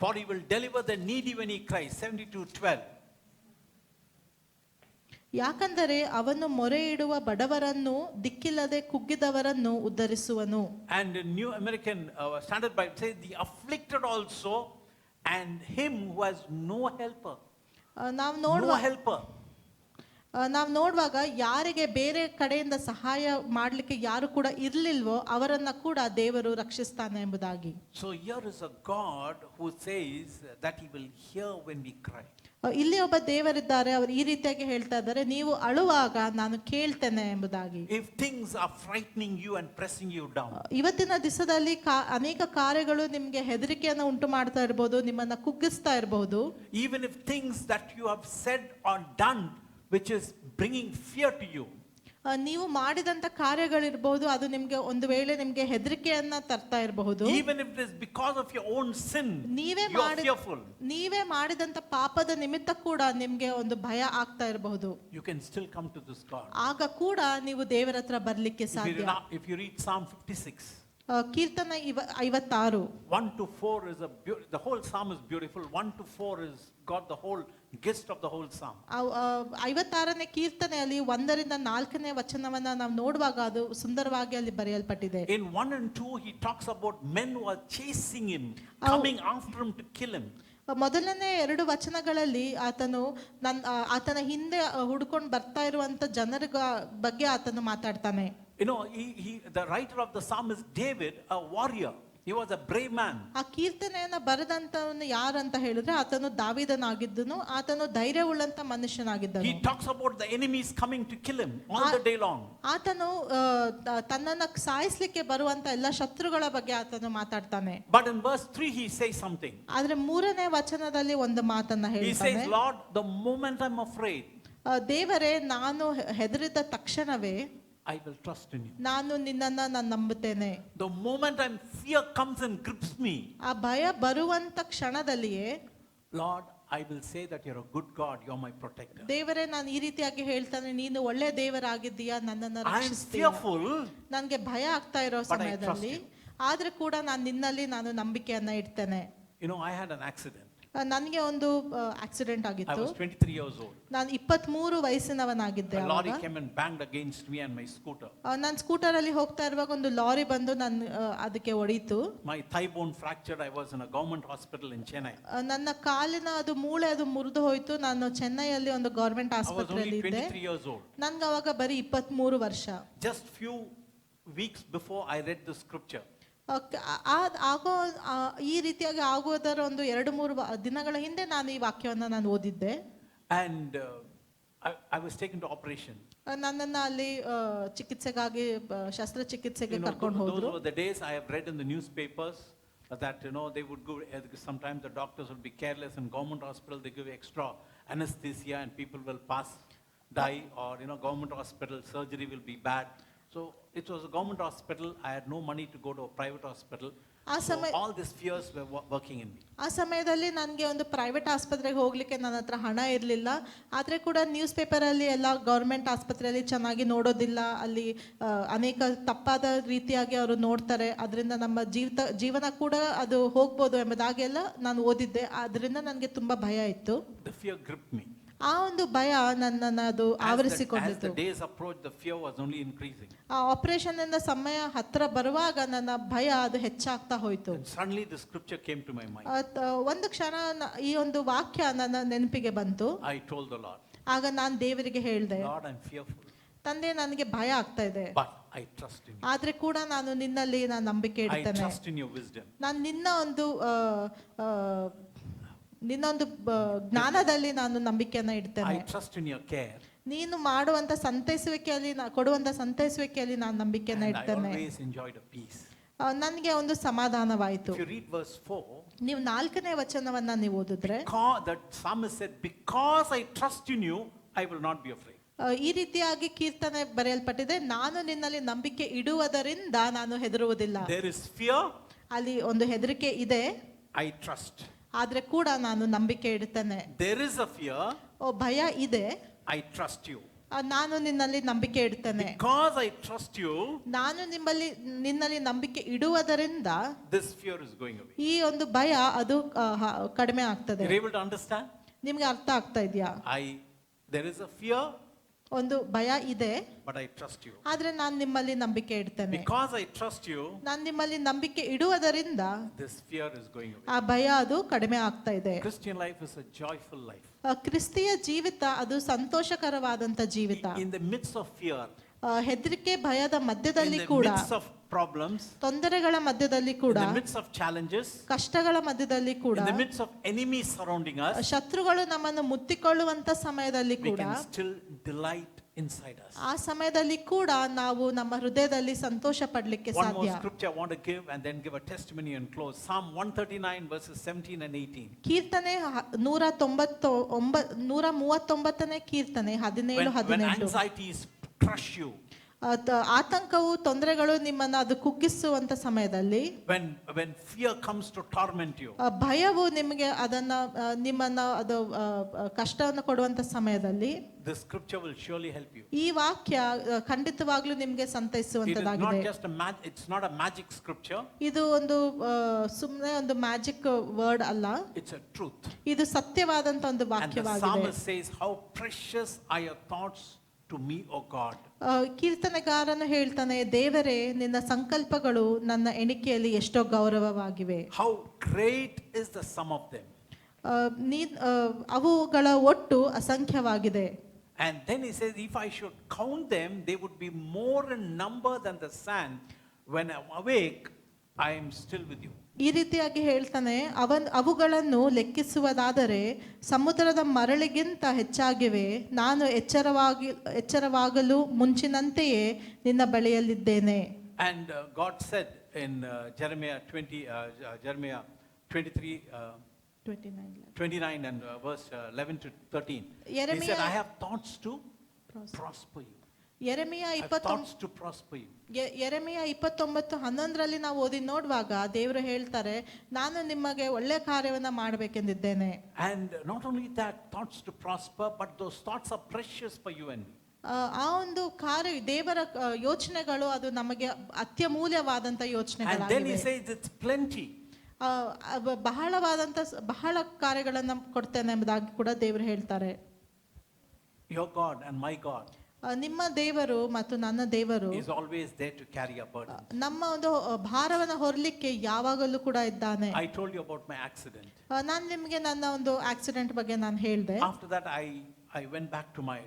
for he will deliver the needy when he cries. 72:12. ಯಾಕಂದರೆ ಅವನು ಮೊರೆ ಇಡುವ ಬಡವರನ್ನು, ದಿಕ್ಕಿಲ್ಲದೆ ಕುಗ್ಗಿದವರನ್ನು ಉದ್ಧರಿಸುವನು. And the New American Standard Bible says, the afflicted also, and him who has no helper. ನಾವು ನೋಡುವಾಗ ಯಾರಿಗೆ ಬೇರೆ ಕಡೆಯಿಂದ ಸಹಾಯ ಮಾಡಲಿಕ್ಕೆ ಯಾರು ಕೂಡ ಇರಲಿಲ್ವೋ ಅವರನ್ನ ಕೂಡ ದೇವರು ರಕ್ಷಿಸ್ತಾನೆ ಎಂಬುದಾಗಿ. So here is a God who says that he will hear when we cry. ಇಲ್ಲಿ ಒಬ್ಬ ದೇವರಿದ್ದಾರೆ, ಅವರು ಈ ರೀತಿಯಾಗಿ ಹೇಳ್ತಾ ಇದ್ದಾರೆ, ನೀವು ಅಳುವಾಗ ನಾನು ಕೇಳ್ತೇನೆ ಎಂಬುದಾಗಿ. If things are frightening you and pressing you down, ಇವತ್ತಿನ ದಿವಸದಲ್ಲಿ ಅನೇಕ ಕಾರ್ಯಗಳು ನಿಮಗೆ ಹೆದರಿಕೆಯನ್ನು ಉಂಟು ಮಾಡ್ತಾ ಇರಬಹುದು, ನಿಮ್ಮನ್ನ ಕುಗ್ಗಿಸ್ತಾ ಇರಬಹುದು. even if things that you have said or done which is bringing fear to you, ನೀವು ಮಾಡಿದಂತ ಕಾರ್ಯಗಳಿರಬಹುದು, ಅದು ನಿಮ್ಗೆ ಒಂದು ವೇಳೆ ನಿಮ್ಗೆ ಹೆದರಿಕೆಯನ್ನ ತರ್ತಾ ಇರಬಹುದು. even if it is because of your own sin, you are fearful, ನೀವೇ ಮಾಡಿದಂತ ಪಾಪದ ನಿಮಿತ್ತ ಕೂಡ ನಿಮ್ಗೆ ಒಂದು ಭಯ ಆಗ್ತಾ ಇರಬಹುದು. you can still come to this God. ಆಗ ಕೂಡ ನೀವು ದೇವರ ಹತ್ರ ಬರ್ಲಿಕ್ಕೆ ಸಾಧ್ಯ. If you read Psalm 56, Keerthana 56 1 to 4 is the whole psalm is beautiful. 1 to 4 is got the whole gist of the whole psalm. 56ನೇ ಕೀರ್ತನೆಯಲ್ಲಿ 1 ರಿಂದ 4ನೇ ವಚನವನ್ನ ನಾವು ನೋಡುವಾಗ ಅದು ಸುಂದರವಾಗಿ ಅಲ್ಲಿ ಬರೆಯಲ್ಪಟ್ಟಿದೆ. In 1 and 2 he talks about men who are chasing him, coming after him to kill him. ಮೊದಲನೇ 2 ವಚನಗಳಲ್ಲಿ ಆತನ ಹಿಂದೆ ಹುಡುಕೊಂಡು ಬರ್ತಾ ಇರುವಂತ ಜನರ ಬಗ್ಗೆ ಆತನು ಮಾತಾಡ್ತಾನೆ. The writer of the psalm is David, a warrior. He was a brave man. ಆ ಕೀರ್ತನೆಯನ್ನ ಬರೆದಂತವನು ಯಾರಂತ ಹೇಳಿದ್ರೆ ಆತನು ದಾವೀದನಾಗಿದ್ದನು, ಆತನು ಧೈರ್ಯವುಳ್ಳಂತ ಮನುಷ್ಯನಾಗಿದ್ದನು. He talks about the enemies coming to kill him all the day long. ಆತನು ತನ್ನನ್ನ ಸಾಯಿಸಲಿಕ್ಕೆ ಬರುವಂತ ಎಲ್ಲ ಶತ್ರುಗಳ ಬಗ್ಗೆ ಆತನು ಮಾತಾಡ್ತಾನೆ. But in verse 3 he says something. ಆದ್ರೆ 3ನೇ ವಚನದಲ್ಲಿ ಒಂದು ಮಾತನ್ನ ಹೇಳ್ತಾನೆ. He says, Lord, the moment I'm afraid, ದೇವರೇ ನಾನು ಹೆದರಿದ ತಕ್ಷಣವೇ I will trust in you. ನಾನು ನಿನ್ನನ್ನ ನಾನು ನಂಬುತ್ತೇನೆ. The moment fear comes and grips me, ಆ ಭಯ ಬರುವಂತ ಕ್ಷಣದಲ್ಲಿಯೇ, Lord, I will say that you're a good God, you're my protector. ದೇವರೇ ನಾನು ಈ ರೀತಿಯಾಗಿ ಹೇಳ್ತಾನೆ, ನೀನು ಒಳ್ಳೆ ದೇವರಾಗಿದ್ದೀಯಾ, ನನ್ನನ್ನು ರಕ್ಷಿಸ್ತೀಯ. I am fearful, ನನಗೆ ಭಯ ಆಗ್ತಾ ಇರೋ ಸಮಯದಲ್ಲಿ ಆದ್ರೆ ಕೂಡ ನಾನು ನಿನ್ನಲ್ಲಿ ನಾನು ನಂಬಿಕೆಯನ್ನ ಇಡ್ತೇನೆ. I had an accident. ನನಗೆ ಒಂದು ಆಕ್ಸಿಡೆಂಟ್ ಆಗಿತ್ತು. I was 23 years old. ನಾನು 23 ವಯಸ್ಸಿನವನಾಗಿದ್ದೆ. A lorry came and banged against me and my scooter. ನಾನು ಸ್ಕೂಟರ್ ಅಲ್ಲಿ ಹೋಗ್ತಾ ಇರುವಾಗ ಒಂದು ಲಾರಿ ಬಂದು ಅದಕ್ಕೆ ಹೊಡೆಯಿತು. My thigh bone fractured. I was in a government hospital in Chennai. ನನ್ನ ಕಾಲಿನ ಅದು ಮೂಳೆ ಅದು ಮುರಿದು ಹೋಯಿತು. ನಾನು ಚೆನ್ನೈಯಲ್ಲಿ ಒಂದು ಗವರ್ನಮೆಂಟ್ ಆಸ್ಪತ್ರೆಯಲ್ಲಿ ಇದ್ದೆ. 23 years old. ನನಗೆ ಅವಾಗ ಬರೀ 23 ವರ್ಷ. Just few weeks before I read the scripture. ಆಗೋ ಈ ರೀತಿಯಾಗಿ ಆಗೋದರ ಒಂದು 2-3 ದಿನಗಳ ಹಿಂದೆ ನಾನು ಈ ವಾಕ್ಯವನ್ನ ನಾನು ಓದಿದ್ದೆ. And I was taken to operation. ನನ್ನನ್ನ ಅಲ್ಲಿ ಚಿಕಿತ್ಸೆಗಾಗಿ ಶಸ್ತ್ರಚಿಕಿತ್ಸೆಗೆ ಕರ್ಕೊಂಡು Those ಹೋದ್ರು. were the days I have read in the newspapers that they would go, sometimes the doctors would be careless in government hospital, they give extra anesthesia and people will die, or government hospital surgery will be bad. So it was a government hospital, I had no money to go to a private hospital. So all these fears were working in me. ಆ ಸಮಯದಲ್ಲಿ ನನಗೆ ಒಂದು private ಆಸ್ಪತ್ರೆಗೆ ಹೋಗ್ಲಿಕ್ಕೆ ನನ್ನ ಹತ್ರ ಹಣ ಇರಲಿಲ್ಲ. ಆದರೆ ಕೂಡ ನ್ಯೂಸ್ ಪೇಪರಲ್ಲಿ ಎಲ್ಲ ಗೌರ್ಮೆಂಟ್ ಆಸ್ಪತ್ರೆಯಲ್ಲಿ ಚೆನ್ನಾಗಿ ನೋಡೋದಿಲ್ಲ, ಅಲ್ಲಿ ಅನೇಕ ತಪ್ಪಾದ ರೀತಿಯಾಗಿ ಅವರು ನೋಡ್ತಾರೆ, ಅದರಿಂದ ನಮ್ಮ ಜೀವನ ಕೂಡ ಅದು ಹೋಗ್ಬೋದು ಎಂಬುದಾಗೆಲ್ಲ ನಾನು ಓದಿದ್ದೆ. ಅದರಿಂದ ನನಗೆ ತುಂಬಾ ಭಯ ಇತ್ತು. The fear gripped me. ಆ ಒಂದು ಭಯ ನನ್ನನ್ನು ಅದು ಆವರಿಸಿಕೊಂಡಿತು. As the days approached, the fear was only increasing. ಆ ಆಪರೇಷನ್ ಇಂದ ಸಮಯ ಹತ್ರ ಬರುವಾಗ ನನ್ನ ಭಯ ಅದು ಹೆಚ್ಚಾಗ್ತಾ ಹೋಯಿತು. Suddenly the scripture came to my mind. ಒಂದು ಕ್ಷಣ ಈ ಒಂದು ವಾಕ್ಯ ನನ್ನ ನೆನಪಿಗೆ ಬಂತು. I told the Lord. ಆಗ ನಾನು ದೇವರಿಗೆ ಹೇಳಿದೆ, Lord, I'm fearful. ತಂದೆ, ನನಗೆ ಭಯ ಆಗ್ತಾ ಇದೆ, but I trust in you. ಆದ್ರೆ ಕೂಡ ನಾನು ನಿನ್ನಲ್ಲಿ ನಾನು ನಂಬಿಕೆ ಇಡ್ತೇನೆ. I trust in your wisdom. ನಾನು ನಿನ್ನ ಒಂದು ಜ್ಞಾನದಲ್ಲಿ ನಾನು ನಂಬಿಕೆಯನ್ನ ಇಡ್ತೇನೆ. I trust in your care. ನೀನು ಮಾಡುವಂತ ಸಂತೈಸುವಿಕೆಯಲ್ಲಿ ಕೊಡುವಂತ ಸಂತೈಸುವಿಕೆಯಲ್ಲಿ ನಾನು ನಂಬಿಕೆಯನ್ನ ಇಡ್ತೇನೆ. I always enjoyed a peace. ನನಗೆ ಒಂದು ಸಮಾಧಾನವಾಯಿತು. If you read verse 4, ನೀವು 4ನೇ ವಚನವನ್ನ ನೀವು ಓದಿದ್ರೆ, that psalmist said, because I trust in you, I will not be afraid. ಈ ರೀತಿಯಾಗಿ ಕೀರ್ತನೆ ಬರೆಯಲ್ಪಟ್ಟಿದೆ, ನಾನು ನಿನ್ನಲ್ಲಿ ನಂಬಿಕೆ ಇಡುವುದರಿಂದ ನಾನು ಹೆದರುವುದಿಲ್ಲ. There is fear, ಅಲ್ಲಿ ಒಂದು ಹೆದರಿಕೆ ಇದೆ, I trust. ಆದ್ರೆ ಕೂಡ ನಾನು ನಂಬಿಕೆ ಇಡ್ತೇನೆ. There is a fear, ಭಯ ಇದೆ, I trust you. ನಾನು ನಿನ್ನಲ್ಲಿ ನಂಬಿಕೆ ಇಡ್ತೇನೆ. Because I trust you, ನಾನು ನಿನ್ನಲ್ಲಿ ನಂಬಿಕೆ ಇಡುವುದರಿಂದ this fear is going away. ಈ ಒಂದು ಭಯ ಅದು ಕಡಿಮೆ ಆಗ್ತದೆ. You're able to understand? ನಿಮ್ಗೆ ಅರ್ಥ ಆಗ್ತಾ ಇದೆಯಾ? There is a fear, ಒಂದು ಭಯ ಇದೆ, but I trust you. ಆದ್ರೆ ನಾನು ನಿಮ್ಮಲ್ಲಿ ನಂಬಿಕೆ ಇಡ್ತೇನೆ. Because I trust you, ನಾನು ನಿಮ್ಮಲ್ಲಿ ನಂಬಿಕೆ ಇಡುವುದರಿಂದ this fear is going away. ಆ ಭಯ ಅದು ಕಡಿಮೆ ಆಗ್ತಾ ಇದೆ. Christian life is a joyful life. ಕ್ರಿಸ್ತಿಯ ಜೀವಿತ ಅದು ಸಂತೋಷಕರವಾದಂತ ಜೀವಿತ. In the midst of fear, ಹೆದರಿಕೆ ಭಯದ ಮಧ್ಯದಲ್ಲಿ in ಕೂಡ, the midst of problems, ತೊಂದರೆಗಳ ಮಧ್ಯದಲ್ಲಿ ಕೂಡ, in the midst of challenges, ಕಷ್ಟಗಳ ಮಧ್ಯದಲ್ಲಿ ಕೂಡ, in the midst of enemies surrounding us, ಶತ್ರುಗಳು ನಮ್ಮನ್ನು ಮುತ್ತಿಕೊಳ್ಳುವಂತ ಸಮಯದಲ್ಲಿ we ಕೂಡ, can still delight inside us. ಆ ಸಮಯದಲ್ಲಿ ಕೂಡ ನಾವು ನಮ್ಮ ಹೃದಯದಲ್ಲಿ ಸಂತೋಷ ಪಡಲಿಕ್ಕೆ One ಸಾಧ್ಯ. more scripture I want to give and then give a testimony and close. Psalm 139 verses 17 and 18. ಕೀರ್ತನೆ 139ನೇ ಕೀರ್ತನೆ 17-18. When anxieties crush you, ಆತಂಕವು ತೊಂದರೆಗಳು ನಿಮ್ಮನ್ನ ಅದು ಕುಗ್ಗಿಸುವಂತ ಸಮಯದಲ್ಲಿ, when fear comes to torment you, ಭಯವು ನಿಮಗೆ ನಿಮ್ಮನ್ನ ಅದು ಕಷ್ಟವನ್ನು ಕೊಡುವಂತ ಸಮಯದಲ್ಲಿ, this scripture will surely help you. ಈ ವಾಕ್ಯ ಖಂಡಿತವಾಗ್ಲೂ ನಿಮಗೆ ಸಂತೈಸುವಂತದಾಗಿದೆ. It's not a magic scripture. ಇದು ಒಂದು ಸುಮ್ಮನೆ ಒಂದು ಮ್ಯಾಜಿಕ್ ವರ್ಡ್ ಅಲ್ಲ, it's a truth. ಇದು ಸತ್ಯವಾದಂತ ಒಂದು ವಾಕ್ಯವಾಗಿದೆ. And the psalmist says, how precious are your thoughts to me, O God. ಕೀರ್ತನೆಗಾರನು ಹೇಳ್ತಾನೆ, ದೇವರೇ, ನಿನ್ನ ಸಂಕಲ್ಪಗಳು ನನ್ನ ಎಣಿಕೆಯಲ್ಲಿ ಎಷ್ಟೋ ಗೌರವವಾಗಿವೆ. How great is the sum of them. ಅವುಗಳ ಒಟ್ಟು ಅಸಂಖ್ಯವಾಗಿದೆ. And then he says, if I should count them, they would be more in number than the sand. When I'm awake, I am still with you. ಈ ರೀತಿಯಾಗಿ ಹೇಳ್ತಾನೆ, ಅವುಗಳನ್ನು ಲೆಕ್ಕಿಸುವುದಾದರೆ ಸಮುದ್ರದ ಮರಳಿಗಿಂತ ಹೆಚ್ಚಾಗಿವೆ, ನಾನು ಎಚ್ಚರವಾಗಲು ಮುಂಚಿನಂತೆಯೇ ನಿನ್ನ ಬಳಿಯಲ್ಲಿದ್ದೇನೆ. And God said in Jeremiah 29 and verse 11 to 13, he said, I have thoughts to prosper you. ಯೆರೆಮೀಯ 29:11 ನಾವು ಓದಿ ನೋಡುವಾಗ ದೇವರು ಹೇಳ್ತಾರೆ, ನಾನು ನಿಮಗೆ ಒಳ್ಳೆ ಕಾರ್ಯವನ್ನ ಮಾಡಬೇಕೆಂದಿದ್ದೇನೆ. And not only that, thoughts to prosper, but those thoughts are precious for you and me. ಆ ಒಂದು ಕಾರ್ಯ, ದೇವರ ಯೋಚನೆಗಳು ಅದು ನಮಗೆ ಅತ್ಯಮೂಲ್ಯವಾದಂತ ಯೋಚನೆಗಳಾಗಿವೆ. And then he says it's plenty. ಬಹಳ ಕಾರ್ಯಗಳನ್ನ ಕೊಡ್ತೇನೆ ಎಂಬುದಾಗಿ ಕೂಡ ದೇವರು ಹೇಳ್ತಾರೆ. Your God and my God ನಿಮ್ಮ ದೇವರು ಮತ್ತು ನನ್ನ ದೇವರು is always there to carry our burden. ನಮ್ಮ ಒಂದು ಭಾರವನ್ನ ಹೊರಲಿಕ್ಕೆ ಯಾವಾಗಲೂ ಕೂಡ ಇದ್ದಾನೆ. I told you about my accident. ನಾನು ನಿಮಗೆ ನನ್ನ ಒಂದು ಆಕ್ಸಿಡೆಂಟ್ ಬಗ್ಗೆ ನಾನು ಹೇಳಿದೆ. After that I went back to my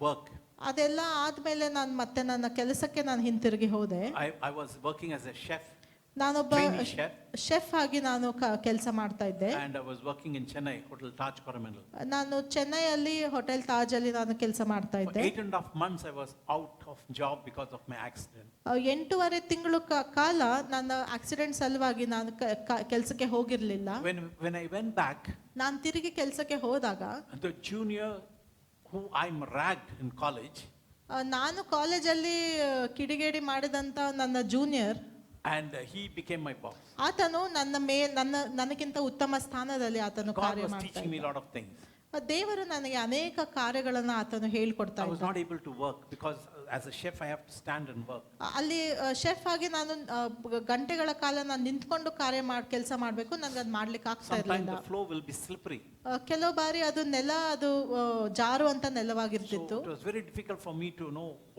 work. ಅದೆಲ್ಲ ಆದ್ಮೇಲೆ ನಾನು ಮತ್ತೆ ನನ್ನ ಕೆಲಸಕ್ಕೆ ನಾನು ಹಿಂತಿರುಗಿ ಹೋದೆ. I was working as a chef, ನಾನೊಬ್ಬ trainee chef, ಶೆಫ್ ಆಗಿ ನಾನು ಕೆಲಸ ಮಾಡ್ತಾ ಇದ್ದೆ. and I was working in Chennai, Hotel Taj Coromandel. ನಾನು ಚೆನ್ನೈಯಲ್ಲಿ ಹೋಟೆಲ್ ತಾಜ್ ಅಲ್ಲಿ ನಾನು ಕೆಲಸ ಮಾಡ್ತಾ For ಇದ್ದೆ. 8.5 months, I was out of job because of my accident. 8.5 ತಿಂಗಳು ಕಾಲ ನನ್ನ ಆಕ್ಸಿಡೆಂಟ್ ಸಲುವಾಗಿ ನಾನು ಕೆಲಸಕ್ಕೆ ಹೋಗಿರ್ಲಿಲ್ಲ. When I went back, ನಾನು ತಿರುಗಿ ಕೆಲಸಕ್ಕೆ ಹೋದಾಗ the junior who I'm ragged in college, ನಾನು ಕಾಲೇಜಲ್ಲಿ ಕಿಡಿಗೇಡಿ ಮಾಡಿದಂತ ನನ್ನ junior, and he became my boss. ಆತನು ನನಗಿಂತ ಉತ್ತಮ ಸ್ಥಾನದಲ್ಲಿ ಆತನು God ಕಾರ್ಯ was ಮಾಡ್ತಾ teaching me a ಇದ್ದ. lot of things. ದೇವರು ನನಗೆ ಅನೇಕ ಕಾರ್ಯಗಳನ್ನ ಆತನು ಹೇಳ್ಕೊಡ್ತಾ I was ಇದ್ದ. not able to work because as a chef I have to stand and work. ಅಲ್ಲಿ ಶೆಫ್ ಆಗಿ ನಾನು ಗಂಟೆಗಳ ಕಾಲ ನಾನು ನಿಂತ್ಕೊಂಡು ಕೆಲಸ ಮಾಡಬೇಕು, ನನಗೆ ಅದು ಮಾಡ್ಲಿಕ್ಕೆ ಆಗ್ತಾ Sometimes ಇರಲಿಲ್ಲ. the floor will be slippery. ಕೆಲವು ಬಾರಿ ಅದು ಅದು ಜಾರುವಂತ So ನೆಲವಾಗಿರ್ತಿತ್ತು. it was very difficult for me to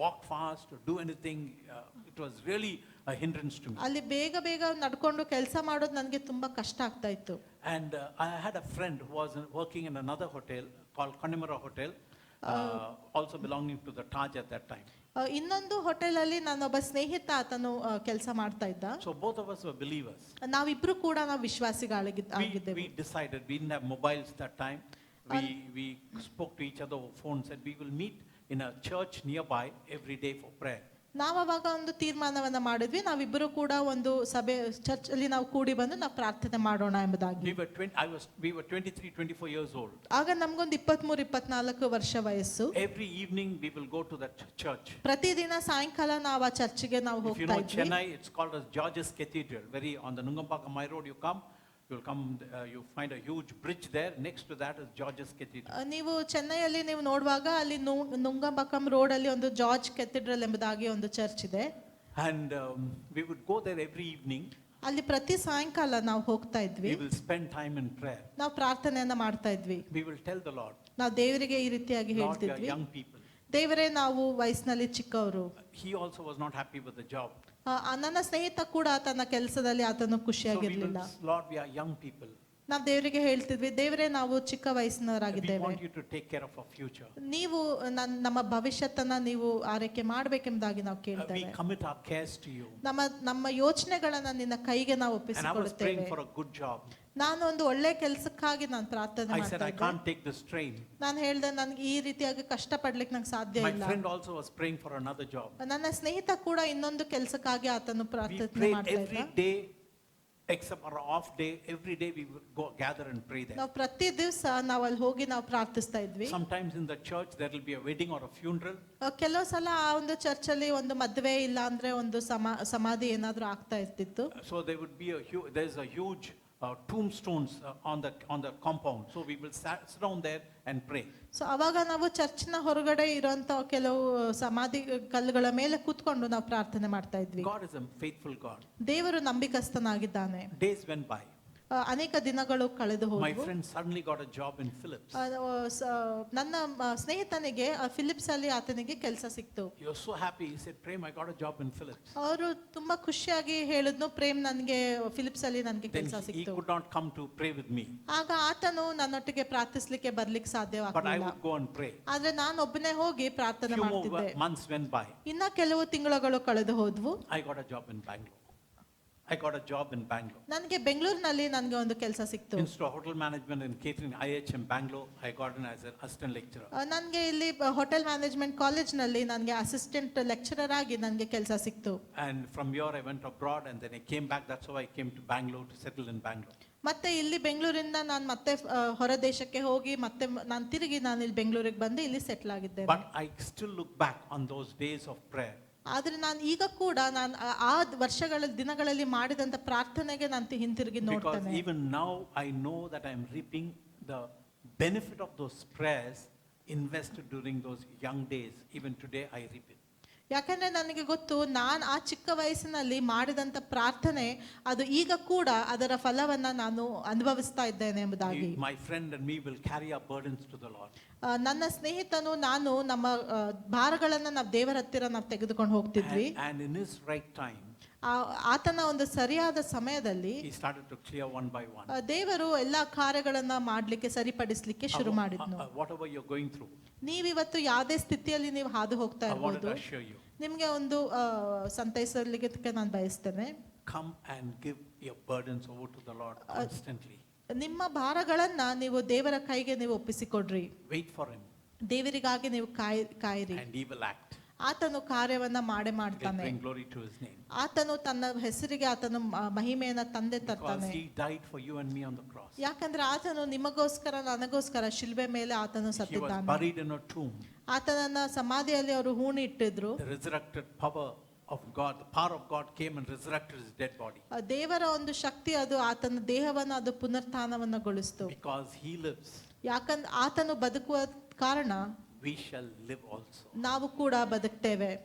walk fast or do anything. It was really a hindrance to me. ಅಲ್ಲಿ ಬೇಗ ನಡ್ಕೊಂಡು ಕೆಲಸ ಮಾಡೋದು ನನಗೆ ತುಂಬಾ ಕಷ್ಟ ಆಗ್ತಾ ಇತ್ತು. And I had a friend who was working in another hotel called Connemara Hotel, also belonging to the Taj at that time. ಇನ್ನೊಂದು ಹೋಟೆಲ್ ಅಲ್ಲಿ ನನ್ನೊಬ್ಬ ಸ್ನೇಹಿತ ಆತನು ಕೆಲಸ ಮಾಡ್ತಾ ಇದ್ದ. So both of us were believers. ನಾವಿಬ್ರು ಕೂಡ ನಾವು ವಿಶ್ವಾಸಿಗಳಾಗಿದ್ದೇವೆ. We decided, we didn't have mobiles that time. We spoke to each other over phone, said we will meet in a church nearby every day for prayer. ನಾವು ಅವಾಗ ಒಂದು ತೀರ್ಮಾನವನ್ನ ಮಾಡಿದ್ವಿ, ನಾವಿಬ್ಬರು ಕೂಡ ಒಂದು ಸಭೆ ಚರ್ಚ್ ಅಲ್ಲಿ ನಾವು ಕೂಡಿ ಬಂದು ನಾವು ಪ್ರಾರ್ಥನೆ ಮಾಡೋಣ ಎಂಬುದಾಗಿ. We were 23, 24 years old. ಆಗ ನಮಗೊಂದು 23-24 ವರ್ಷ ವಯಸ್ಸು. Every evening we will go to that church. ಪ್ರತಿದಿನ ಸಾಯಂಕಾಲ ನಾವು ಆ ಚರ್ಚ್ಗೆ ನಾವು If you ಹೋಗ್ತಾ know ಇದ್ವಿ. Chennai, it's called as George's Cathedral. Very on the Nungampakamai road you'll come, you find a huge bridge there. Next to that is George's Cathedral. ನೀವು ಚೆನ್ನೈಯಲ್ಲಿ ನೀವು ನೋಡುವಾಗ ಅಲ್ಲಿ ನುಂಗಂಬಕಂ ರೋಡ್ ಅಲ್ಲಿ ಒಂದು ಜಾರ್ಜ್ ಕೆಥಿಡ್ರಲ್ ಎಂಬುದಾಗಿ ಒಂದು ಚರ್ಚ್ ಇದೆ. And we would go there every evening. ಅಲ್ಲಿ ಪ್ರತಿ ಸಾಯಂಕಾಲ ನಾವು ಹೋಗ್ತಾ ಇದ್ವಿ. We will spend time in prayer. ನಾವು ಪ್ರಾರ್ಥನೆಯನ್ನ ಮಾಡ್ತಾ ಇದ್ವಿ. We will tell the Lord, ನಾವು ದೇವರಿಗೆ ಈ ರೀತಿಯಾಗಿ Lord, we are ಹೇಳ್ತಿದ್ವಿ, young people. ದೇವರೇ ನಾವು ವಯಸ್ಸಿನಲ್ಲಿ ಚಿಕ್ಕವರು. He also was not happy with the job. ನನ್ನ ಸ್ನೇಹಿತ ಕೂಡ ತನ್ನ ಕೆಲಸದಲ್ಲಿ ಆತನು So we ಖುಷಿಯಾಗಿರ್ಲಿಲ್ಲ. will, Lord, we are young people. ನಾವು ದೇವರಿಗೆ ಹೇಳ್ತಿದ್ವಿ, ದೇವರೇ ನಾವು ಚಿಕ್ಕ We ವಯಸ್ಸಿನವರಾಗಿದ್ದೇವೆ, want you to take care of our future. ನೀವು ನಮ್ಮ ಭವಿಷ್ಯತ್ತನ್ನ ನೀವು ಆರೈಕೆ ಮಾಡ್ಬೇಕೆಂಬುದಾಗಿ ನಾವು We ಕೇಳ್ತೇವೆ. commit our cares to you. ನಮ್ಮ ಯೋಚನೆಗಳನ್ನ ನಿನ್ನ ಕೈಗೆ ನಾವು And I was ಒಪ್ಪಿಸಿಕೊಡುತ್ತೇವೆ. praying for a good job. ನಾನು ಒಂದು ಒಳ್ಳೆ ಕೆಲಸಕ್ಕಾಗಿ ನಾನು ಪ್ರಾರ್ಥನೆ I said, ಮಾಡ್ತಾ I ಇದ್ದೆ. can't take this train. ನಾನು ಹೇಳ್ದೆ, ನನ್ಗೆ ಈ ರೀತಿಯಾಗಿ ಕಷ್ಟ ಪಡ್ಲಿಕ್ಕೆ ನಂಗೆ ಸಾಧ್ಯ My ಇಲ್ಲ. friend also was praying for another job. ನನ್ನ ಸ್ನೇಹಿತ ಕೂಡ ಇನ್ನೊಂದು ಕೆಲಸಕ್ಕಾಗಿ ಆತನು We ಪ್ರಾರ್ಥನೆ prayed ಮಾಡ್ತಾ every ಇದ್ದ. day except our off day. Every day we would go gather and pray there. ನಾವು ಪ್ರತಿ ದಿವಸ ನಾವು ಅಲ್ಲಿ ಹೋಗಿ ನಾವು ಪ್ರಾರ್ಥಿಸ್ತಾ ಇದ್ವಿ. Sometimes in the church there will be a wedding or a funeral. ಕೆಲವು ಸಲ ಆ ಒಂದು ಚರ್ಚ್ ಅಲ್ಲಿ ಒಂದು ಮದುವೆ ಇಲ್ಲ ಅಂದ್ರೆ ಒಂದು ಸಮಾಧಿ ಏನಾದ್ರೂ ಆಗ್ತಾ ಇರ್ತಿತ್ತು. So there would be there's a huge tombstones on the compound. So we will sit down there and pray. So ಅವಾಗ ನಾವು ಚರ್ಚ್ನ ಹೊರಗಡೆ ಇರುವಂತ ಕೆಲವು ಸಮಾಧಿ ಕಲ್ಲುಗಳ ಮೇಲೆ ಕೂತ್ಕೊಂಡು ನಾವು ಪ್ರಾರ್ಥನೆ ಮಾಡ್ತಾ ಇದ್ವಿ. God is a faithful God. ದೇವರು ನಂಬಿಕಸ್ಥನಾಗಿದ್ದಾನೆ. Days went by. ಅನೇಕ ದಿನಗಳು ಕಳೆದು My ಹೋದವು. friend suddenly got a job in Philips. ನನ್ನ ಸ್ನೇಹಿತನಿಗೆ ಫಿಲಿಪ್ಸ್ ಅಲ್ಲಿ ಆತನಿಗೆ ಕೆಲಸ ಸಿಕ್ತು. He was so happy. He said, Prem, I got a job in Philips. ಅವರು ತುಂಬಾ ಖುಷಿಯಾಗಿ ಹೇಳಿದ್ನು, ಪ್ರೇಮ್ ನನಗೆ ಫಿಲಿಪ್ಸ್ ಅಲ್ಲಿ ನನಗೆ Then ಕೆಲಸ he ಸಿಕ್ತು. could not come to pray with me. ಆಗ ಆತನು ನನ್ನೊಟ್ಟಿಗೆ ಪ್ರಾರ್ಥಿಸ್ಲಿಕ್ಕೆ ಬರ್ಲಿಕ್ಕೆ But I ಸಾಧ್ಯವಾಗಲಿಲ್ಲ. would go and pray. ಆದ್ರೆ ನಾನು ಒಬ್ಬನೇ ಹೋಗಿ ಪ್ರಾರ್ಥನೆ Few more ಮಾಡ್ತಿದ್ದೆ. months went by. ಇನ್ನ ಕೆಲವು ತಿಂಗಳುಗಳು ಕಳೆದು ಹೋದ್ವು. I got a job in Bangalore. ನನಗೆ ಬೆಂಗಳೂರಿನಲ್ಲಿ ನನಗೆ ಒಂದು ಕೆಲಸ ಸಿಕ್ತು. Instead of hotel management and catering IHM Bangalore, I got in as an assistant lecturer. ನನಗೆ ಇಲ್ಲಿ ಹೋಟೆಲ್ ಮ್ಯಾನೇಜ್ಮೆಂಟ್ ಕಾಲೇಜ್ನಲ್ಲಿ ನನಗೆ ಅಸಿಸ್ಟೆಂಟ್ ಲೆಕ್ಚರರ್ ಆಗಿ ನನಗೆ ಕೆಲಸ ಸಿಕ್ತು. And from here I went abroad and then I came back. That's how I came to Bangalore to settle in Bangalore. ಮತ್ತೆ ಇಲ್ಲಿ ಬೆಂಗಳೂರಿಂದ ನಾನು ಮತ್ತೆ ಹೊರ ದೇಶಕ್ಕೆ ಹೋಗಿ ಮತ್ತೆ ನಾನು ತಿರುಗಿ ನಾನು ಇಲ್ಲಿ ಬೆಂಗಳೂರಿಗೆ ಬಂದು ಇಲ್ಲಿ ಸೆಟ್ಲ್ ಆಗಿದ್ದೇನೆ. But I still look back on those days of prayer. ಆದ್ರೆ ನಾನು ಈಗ ಕೂಡ ನಾನು ಆ ದಿನಗಳಲ್ಲಿ ಮಾಡಿದಂತ ಪ್ರಾರ್ಥನೆಗೆ ನಾನು ಹಿಂತಿರುಗಿ Because ನೋಡ್ತೇನೆ. even now I know that I am reaping the benefit of those prayers invested during those young days. Even today I reap it. ಯಾಕಂದ್ರೆ ನನಗೆ ಗೊತ್ತು, ನಾನು ಆ ಚಿಕ್ಕ ವಯಸ್ಸಿನಲ್ಲಿ ಮಾಡಿದಂತ ಪ್ರಾರ್ಥನೆ ಅದು ಈಗ ಕೂಡ ಅದರ ಫಲವನ್ನ ನಾನು ಅನುಭವಿಸ್ತಾ ಇದ್ದೇನೆ ಎಂಬುದಾಗಿ. My friend and me will carry our burdens to the Lord. ನನ್ನ ಸ್ನೇಹಿತನು ನಾನು ನಮ್ಮ ಭಾರಗಳನ್ನ ನಾವು ದೇವರ ಹತ್ತಿರ ನಾವು ತೆಗೆದುಕೊಂಡು ಹೋಗ್ತಿದ್ವಿ. And in his right time ಆತನ ಒಂದು ಸರಿಯಾದ ಸಮಯದಲ್ಲಿ he started to clear one by one. ದೇವರು ಎಲ್ಲಾ ಕಾರ್ಯಗಳನ್ನ ಮಾಡ್ಲಿಕ್ಕೆ ಸರಿಪಡಿಸ್ಲಿಕ್ಕೆ ಶುರು ಮಾಡಿದ್ನು. Whatever you're going through, ನೀವಿವತ್ತು ಯಾವುದೇ ಸ್ಥಿತಿಯಲ್ಲಿ ನೀವು ಹಾದು ಹೋಗ್ತಾ I wanted ಇರ್ಬೋದು, to assure you, ನಿಮ್ಗೆ ಒಂದು ಸಂತೈಸಲಿಕ್ಕೆ ನಾನು ಬಯಸ್ತೇನೆ. come and give your burdens over to the Lord constantly. ನಿಮ್ಮ ಭಾರಗಳನ್ನ ನೀವು ದೇವರ ಕೈಗೆ ನೀವು ಒಪ್ಪಿಸಿಕೊಡ್ರಿ. Wait for him ದೇವರಿಗಾಗಿ ನೀವು ಕಾಯಿರಿ. and he will act. ಆತನು ಕಾರ್ಯವನ್ನ He will ಮಾಡ್ತಾನೆ. bring glory to his name. ಆತನು ತನ್ನ ಹೆಸರಿಗೆ ಆತನು ಮಹಿಮೆಯನ್ನ ತಂದೆ Because ತರ್ತಾನೆ. he died for you and me on the cross. ಯಾಕಂದ್ರೆ ಆತನು ನಿಮಗೋಸ್ಕರ ನನಗೋಸ್ಕರ ಶಿಲ್ಬೆ ಮೇಲೆ ಆತನು He was ಸತ್ತಿದ್ದಾನೆ. buried in a tomb. ಆತನನ್ನ ಸಮಾಧಿಯಲ್ಲಿ ಅವರು ಹೂಣಿ ಇಟ್ಟಿದ್ರು. The resurrected power of God, the power of God came and resurrected his dead body. ದೇವರ ಒಂದು ಶಕ್ತಿ ಅದು ಆತನ ದೇಹವನ್ನ ಅದು ಪುನರುತ್ಥಾನವನ್ನಗೊಳಿಸ್ತು. Because he lives, ಯಾಕಂದ್ರೆ ಆತನು ಬದುಕುವ ಕಾರಣ we shall live also. ನಾವು ಕೂಡ ಬದುಕ್ತೇವೆ.